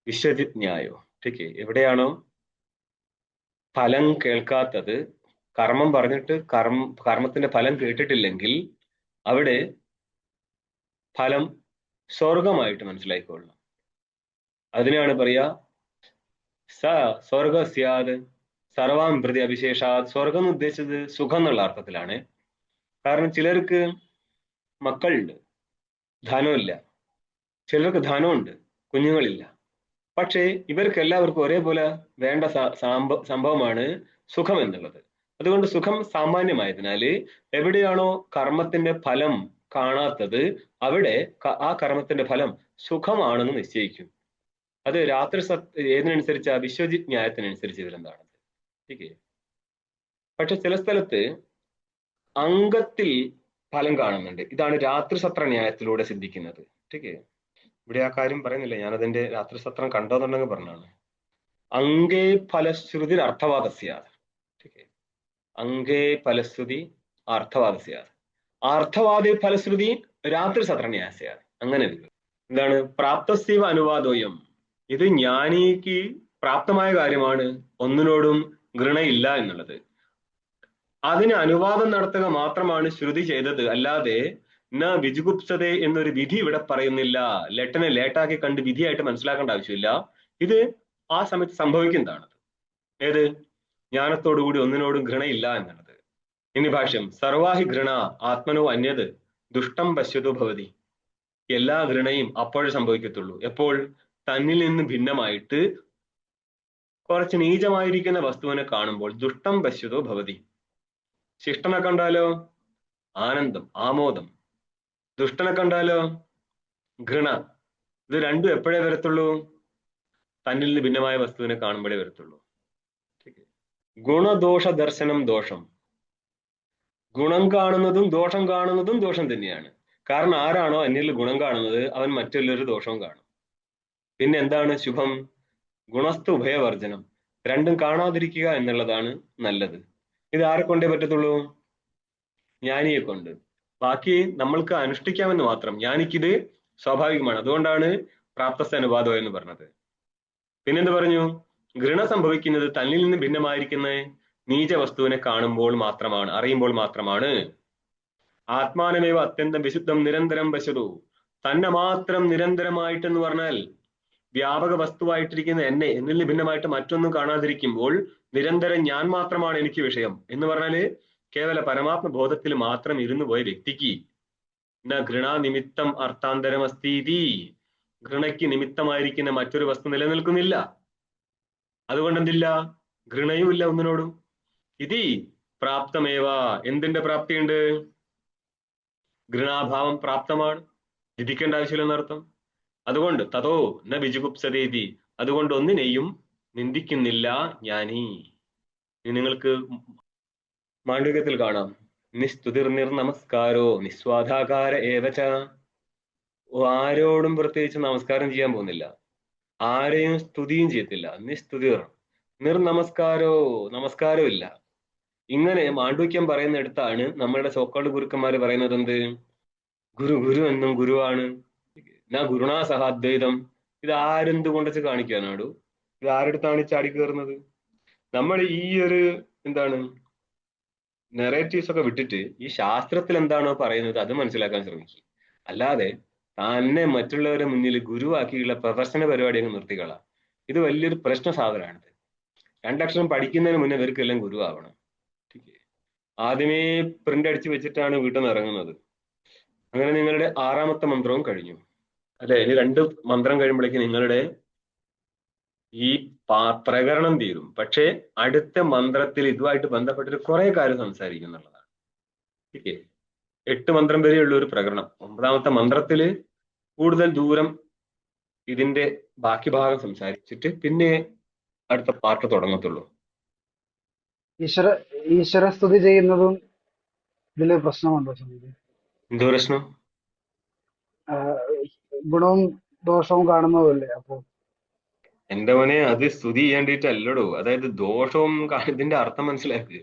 വിശ്വജിത് ന്യായവും. ഓക്കെ, എവിടെയാണോ ഫലം കേൾക്കാത്തത്, കർമ്മം പറഞ്ഞിട്ട് കർമ്മത്തിന്റെ ഫലം കേട്ടിട്ടില്ലെങ്കിൽ അവിടെ ഫലം സ്വർഗമായിട്ട് മനസ്സിലാക്കിക്കൊള്ളണം. അതിനാണ് പറയാ സ സ്വർഗ സ്യാദ് സർവാം പ്രതി അഭിശേഷാത്. സ്വർഗം എന്ന് ഉദ്ദേശിച്ചത് സുഖം എന്നുള്ള അർത്ഥത്തിലാണ്. കാരണം ചിലർക്ക് മക്കളുണ്ട്, ധനമില്ല. ചിലർക്ക് ധനമുണ്ട്, കുഞ്ഞുങ്ങളില്ല. പക്ഷേ ഇവർക്ക് എല്ലാവർക്കും ഒരേപോലെ വേണ്ട സംഭവമാണ് സുഖം എന്നുള്ളത്. അതുകൊണ്ട് സുഖം സാമാന്യമായതിനാല് എവിടെയാണോ കർമ്മത്തിന്റെ ഫലം കാണാത്തത് അവിടെ ആ കർമ്മത്തിന്റെ ഫലം സുഖമാണെന്ന് നിശ്ചയിക്കും. അത് രാത്രി ഏതിനനുസരിച്ച്? വിശ്വജിത് ന്യായത്തിനനുസരിച്ച് വരുന്നതാണ്. ഓക്കെ. പക്ഷെ ചില സ്ഥലത്ത് അംഗത്തിൽ ഫലം കാണുന്നുണ്ട്. ഇതാണ് രാത്രി സത്ര ന്യായത്തിലൂടെ സിദ്ധിക്കുന്നത്. ഓക്കെ, ഇവിടെ ആ കാര്യം പറയുന്നില്ല, ഞാനതിന്റെ രാത്രി സത്രം കണ്ടോന്നുണ്ടെങ്കിൽ പറഞ്ഞാണ്. അംഗേ ഫലശ്രുതി അർത്ഥവാദസ്യാത്. അംഗേ ഫലശ്രുതി അർത്ഥവാദസ്യാത്. അർത്ഥവാദേ ഫലശ്രുതി രാത്രി സത്ര ന്യായസ്യാത്. അങ്ങനെ എന്താണ്? പ്രാപ്തസ്യവ അനുവാദോയം. ഇത് ജ്ഞാനിക്ക് പ്രാപ്തമായ കാര്യമാണ്, ഒന്നിനോടും ഘൃണയില്ല എന്നുള്ളത്. അതിന് അനുവാദം നടത്തുക മാത്രമാണ് ശ്രുതി ചെയ്തത്. അല്ലാതെ ന വിജുഗുപ്സതേ എന്നൊരു വിധി ഇവിടെ പറയുന്നില്ല. ലെട്ടനെ ലേട്ടാക്കി കണ്ട് വിധിയായിട്ട് മനസ്സിലാക്കേണ്ട ആവശ്യമില്ല. ഇത് ആ സമയത്ത് സംഭവിക്കുന്നതാണ്. ഏത്? ജ്ഞാനത്തോടുകൂടി ഒന്നിനോടും ഘൃണയില്ല എന്നുള്ളത്. ഇനി ഭാഷ്യം. സർവാഹി ഘൃണ ആത്മനോ അന്യത് ദുഷ്ടം പശ്യതോ ഭവതി. എല്ലാ ഘൃണയും അപ്പോഴേ സംഭവിക്കത്തുള്ളൂ. എപ്പോൾ? തന്നിൽ നിന്ന് ഭിന്നമായിട്ട് കുറച്ച് നീചമായിരിക്കുന്ന വസ്തുവിനെ കാണുമ്പോൾ. ദുഷ്ടം പശ്യതോ ഭവതി. ശിഷ്ടനെ കണ്ടാലോ ആനന്ദം, ആമോദം. ദുഷ്ടനെ കണ്ടാലോ ഘൃണ. ഇത് രണ്ടും എപ്പോഴേ വരത്തുള്ളൂ? തന്നിൽ നിന്ന് ഭിന്നമായ വസ്തുവിനെ കാണുമ്പോഴേ വരത്തുള്ളൂ. ഗുണദോഷ ദർശനം ദോഷം. ഗുണം കാണുന്നതും ദോഷം കാണുന്നതും ദോഷം തന്നെയാണ്. കാരണം ആരാണോ അന്യൽ ഗുണം കാണുന്നത് അവൻ മറ്റുള്ളൊരു ദോഷവും കാണും. പിന്നെ എന്താണ് ശുഭം? ഗുണസ്തു ഉഭയവർജനം. രണ്ടും കാണാതിരിക്കുക എന്നുള്ളതാണ് നല്ലത്. ഇത് ആരെ കൊണ്ടേ പറ്റത്തുള്ളൂ? ജ്ഞാനിയെ കൊണ്ട്. ബാക്കി നമ്മൾക്ക് അനുഷ്ഠിക്കാമെന്ന് മാത്രം. ജ്ഞാനിക്കിത് സ്വാഭാവികമാണ്. അതുകൊണ്ടാണ് പ്രാപ്തസ്ഥ അനുവാദം എന്ന് പറഞ്ഞത്. പിന്നെന്ത് പറഞ്ഞു? ഘൃണ സംഭവിക്കുന്നത് തന്നിൽ നിന്ന് ഭിന്നമായിരിക്കുന്ന നീച വസ്തുവിനെ കാണുമ്പോൾ മാത്രമാണ്, അറിയുമ്പോൾ മാത്രമാണ്. ആത്മാനമേവ അത്യന്തം വിശുദ്ധം നിരന്തരം പശ്യതു. തന്നെ മാത്രം നിരന്തരമായിട്ടെന്ന് പറഞ്ഞാൽ വ്യാപക വസ്തുവായിട്ടിരിക്കുന്ന എന്നെ, എന്നിൽ നിന്ന് ഭിന്നമായിട്ട് മറ്റൊന്നും കാണാതിരിക്കുമ്പോൾ നിരന്തരം ഞാൻ മാത്രമാണ് എനിക്ക് വിഷയം എന്ന് പറഞ്ഞാല് കേവല പരമാത്മ ബോധത്തിൽ മാത്രം ഇരുന്നു പോയ വ്യക്തിക്ക് ന ഘൃണാ നിമിത്തം അർത്ഥാന്തരമസ്തീതി. ഘൃണയ്ക്ക് നിമിത്തമായിരിക്കുന്ന മറ്റൊരു വസ്തു നിലനിൽക്കുന്നില്ല. അതുകൊണ്ട് എന്തില്ല? ഘൃണയുമില്ല ഒന്നിനോടും. ഇതി പ്രാപ്തമേവ. എന്തിന്റെ പ്രാപ്തിയുണ്ട്? ഘൃണാഭാവം പ്രാപ്തമാണ്, വിധിക്കേണ്ട ആവശ്യമില്ലെന്നർത്ഥം. അതുകൊണ്ട് തതോ ന വിജുഗുപ്സതേതി. അതുകൊണ്ട് ഒന്നിനെയും നിന്ദിക്കുന്നില്ല ജ്ഞാനി. നിങ്ങൾക്ക് മാണ്ഡവ്യത്തിൽ കാണാം. നിസ്തുതിർ നിർനമസ്കാരോ നിസ്വാധാകാര ഏവച. ആരോടും പ്രത്യേകിച്ച് നമസ്കാരം ചെയ്യാൻ പോകുന്നില്ല, ആരെയും സ്തുതിയും ചെയ്യത്തില്ല. നിസ്തുതിർ നിർനമസ്കാരോ, നമസ്കാരം ഇല്ല. ഇങ്ങനെ മാണ്ഡവ്യം പറയുന്നിടത്താണ് നമ്മളുടെ സോക്കാൾഡ് ഗുരുക്കന്മാര് പറയുന്നത് എന്ത്? ഗുരു ഗുരു എന്നും ഗുരുവാണ്. ന ഗുരുണാ സഹാദ്വൈതം. ഇത് ആരെന്തുകൊണ്ടച്ച് കാണിക്കാനാടു? ഇത് ആരെടുത്താണ് ചാടി കയറുന്നത്? നമ്മൾ ഈ ഒരു എന്താണ് നെറേറ്റീവ്സ് ഒക്കെ വിട്ടിട്ട് ഈ ശാസ്ത്രത്തിൽ എന്താണോ പറയുന്നത് അത് മനസ്സിലാക്കാൻ ശ്രമിക്കുക. അല്ലാതെ തന്നെ മറ്റുള്ളവരെ മുന്നിൽ ഗുരുവാക്കിയുള്ള പ്രദർശന പരിപാടി അങ്ങ് നിർത്തിക്കളാം. ഇത് വലിയൊരു പ്രശ്ന സാധനമാണിത്. 2 അക്ഷരം പഠിക്കുന്നതിന് മുന്നേ ഇവർക്കെല്ലാം ഗുരുവാവണം. ആദ്യമേ പ്രിന്റ് അടിച്ച് വെച്ചിട്ടാണ് വീട്ടിൽ നിന്ന് ഇറങ്ങുന്നത്. അങ്ങനെ നിങ്ങളുടെ 6ാമത്തെ മന്ത്രവും കഴിഞ്ഞു അല്ലെ? ഇനി 2 മന്ത്രം കഴിയുമ്പോഴേക്ക് നിങ്ങളുടെ ഈ പ്രകരണം തീരും. പക്ഷെ അടുത്ത മന്ത്രത്തിൽ ഇതുമായിട്ട് ബന്ധപ്പെട്ടിട്ട് കുറെ കാര്യം സംസാരിക്കും എന്നുള്ളതാണ്. ഓക്കെ, 8 മന്ത്രം വരെയുള്ള ഒരു പ്രകരണം. 9ാമത്തെ മന്ത്രത്തില് കൂടുതൽ ദൂരം ഇതിന്റെ ബാക്കി ഭാഗം സംസാരിച്ചിട്ട് പിന്നെ അടുത്ത പാർട്ട് തുടങ്ങത്തുള്ളൂ. ഈശ്വരസ്തുതി ചെയ്യുന്നതും ഇതില് പ്രശ്നമുണ്ടോ സ്വാമിജി? എന്ത് പ്രശ്നം? ആ, ഗുണവും ദോഷവും കാണുന്നതല്ലേ. അപ്പൊ എന്റെ മോനെ, അത് സ്തുതി ചെയ്യേണ്ടിയിട്ടല്ലടോ. അതായത് ദോഷവും ഇതിന്റെ അർത്ഥം മനസ്സിലാക്കുക.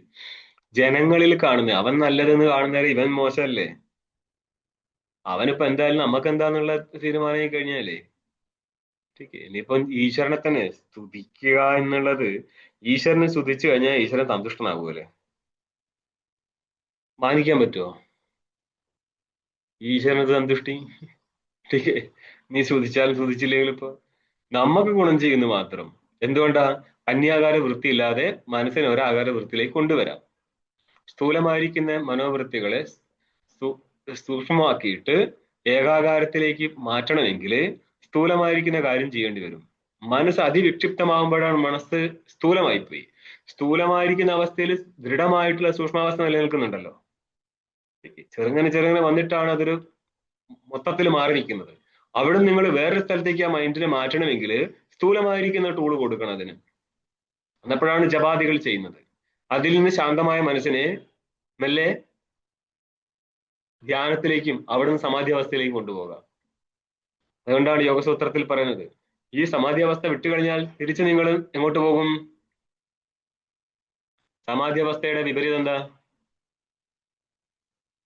ജനങ്ങളിൽ കാണുന്നത് അവൻ നല്ലതെന്ന് കാണുന്നവരെ ഇവൻ മോശമല്ലേ? അവനിപ്പോ എന്തായാലും നമുക്ക് എന്താന്നുള്ള തീരുമാനമായി കഴിഞ്ഞാലേ ഇനിയിപ്പം ഈശ്വരനെ തന്നെ സ്തുതിക്കുക എന്നുള്ളത്, ഈശ്വരനെ സ്തുതിച്ചു കഴിഞ്ഞാൽ ഈശ്വരൻ സന്തുഷ്ടനാകൂല്ലേ? മാനിക്കാൻ പറ്റുമോ ഈശ്വരനത് സന്തുഷ്ടി? നീ സ്തുതിച്ചാലും സ്തുതിച്ചില്ലെങ്കിലും ഇപ്പൊ നമുക്ക് ഗുണം ചെയ്യുന്നു മാത്രം. എന്തുകൊണ്ടാ? അന്യാകാര വൃത്തിയില്ലാതെ മനസ്സിനെ ഒരാകാര വൃത്തിയിലേക്ക് കൊണ്ടുവരാം. സ്ഥൂലമായിരിക്കുന്ന മനോവൃത്തികളെ സൂക്ഷ്മമാക്കിയിട്ട് ഏകാകാരത്തിലേക്ക് മാറ്റണമെങ്കിൽ സ്ഥൂലമായിരിക്കുന്ന കാര്യം ചെയ്യേണ്ടി വരും. മനസ്സ് അതിവിക്ഷിപ്തമാകുമ്പോഴാണ് മനസ്സ് സ്ഥൂലമായി പോയി. സ്ഥൂലമായിരിക്കുന്ന അവസ്ഥയിൽ ദൃഢമായിട്ടുള്ള സൂക്ഷ്മാവസ്ഥ നിലനിൽക്കുന്നുണ്ടല്ലോ. ചെറുങ്ങനെ വന്നിട്ടാണ് അതൊരു മൊത്തത്തിൽ മാറി നിൽക്കുന്നത്. അവിടെ നിങ്ങൾ വേറൊരു സ്ഥലത്തേക്ക് ആ മൈൻഡിനെ മാറ്റണമെങ്കിൽ സ്ഥൂലമായിരിക്കുന്ന ടൂള് കൊടുക്കണം അതിന്. എന്നപ്പോഴാണ് ജപാദികൾ ചെയ്യുന്നത്. അതിൽ നിന്ന് ശാന്തമായ മനസ്സിനെ മെല്ലെ ധ്യാനത്തിലേക്കും അവിടെ നിന്ന് സമാധി അവസ്ഥയിലേക്കും കൊണ്ടുപോകാം. അതുകൊണ്ടാണ് യോഗസൂത്രത്തിൽ പറയുന്നത്, ഈ സമാധി അവസ്ഥ വിട്ടുകഴിഞ്ഞാൽ തിരിച്ച് നിങ്ങൾ എങ്ങോട്ട് പോകും? സമാധി അവസ്ഥയുടെ വിപരീതം എന്താ?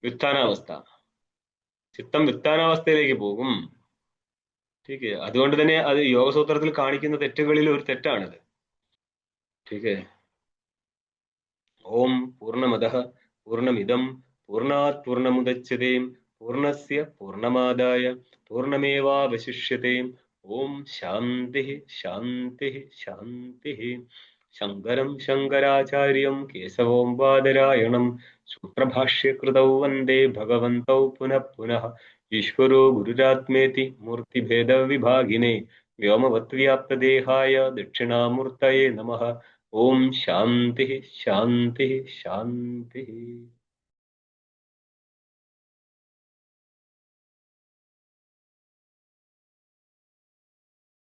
വ്യുത്ഥാനാവസ്ഥ. ചിത്തം വ്യുത്ഥാനാവസ്ഥയിലേക്ക് പോകും. ठीक है. അതുകൊണ്ട് തന്നെ അത് യോഗസൂത്രത്തിൽ കാണിക്കുന്ന തെറ്റുകളിൽ ഒരു തെറ്റാണത്. ठीक है. ഓം പൂർണ്ണമദഃ പൂർണ്ണമിദം പൂർണ്ണാത് പൂർണ്ണമുദച്യതേ പൂർണ്ണസ്യ പൂർണ്ണമാദായ പൂർണ്ണമേവാവശിഷ്യതേ. ഓം ശാന്തി ശാന്തി ശാന്തി. ശങ്കരം ശങ്കരാചാര്യം കേശവം ബാദരായണം സൂത്രഭാഷ്യകൃതൗ വന്ദേ ഭഗവന്തൗ പുനഃ പുനഃ. ഈശ്വരോ ഗുരുരാത്മേതി മൂർത്തിഭേദവിഭാഗിനേ വ്യോമവത്വ്യാപ്തദേഹായ ദക്ഷിണാമൂർത്തയേ നമഃ. ഓം ശാന്തി ശാന്തി ശാന്തി.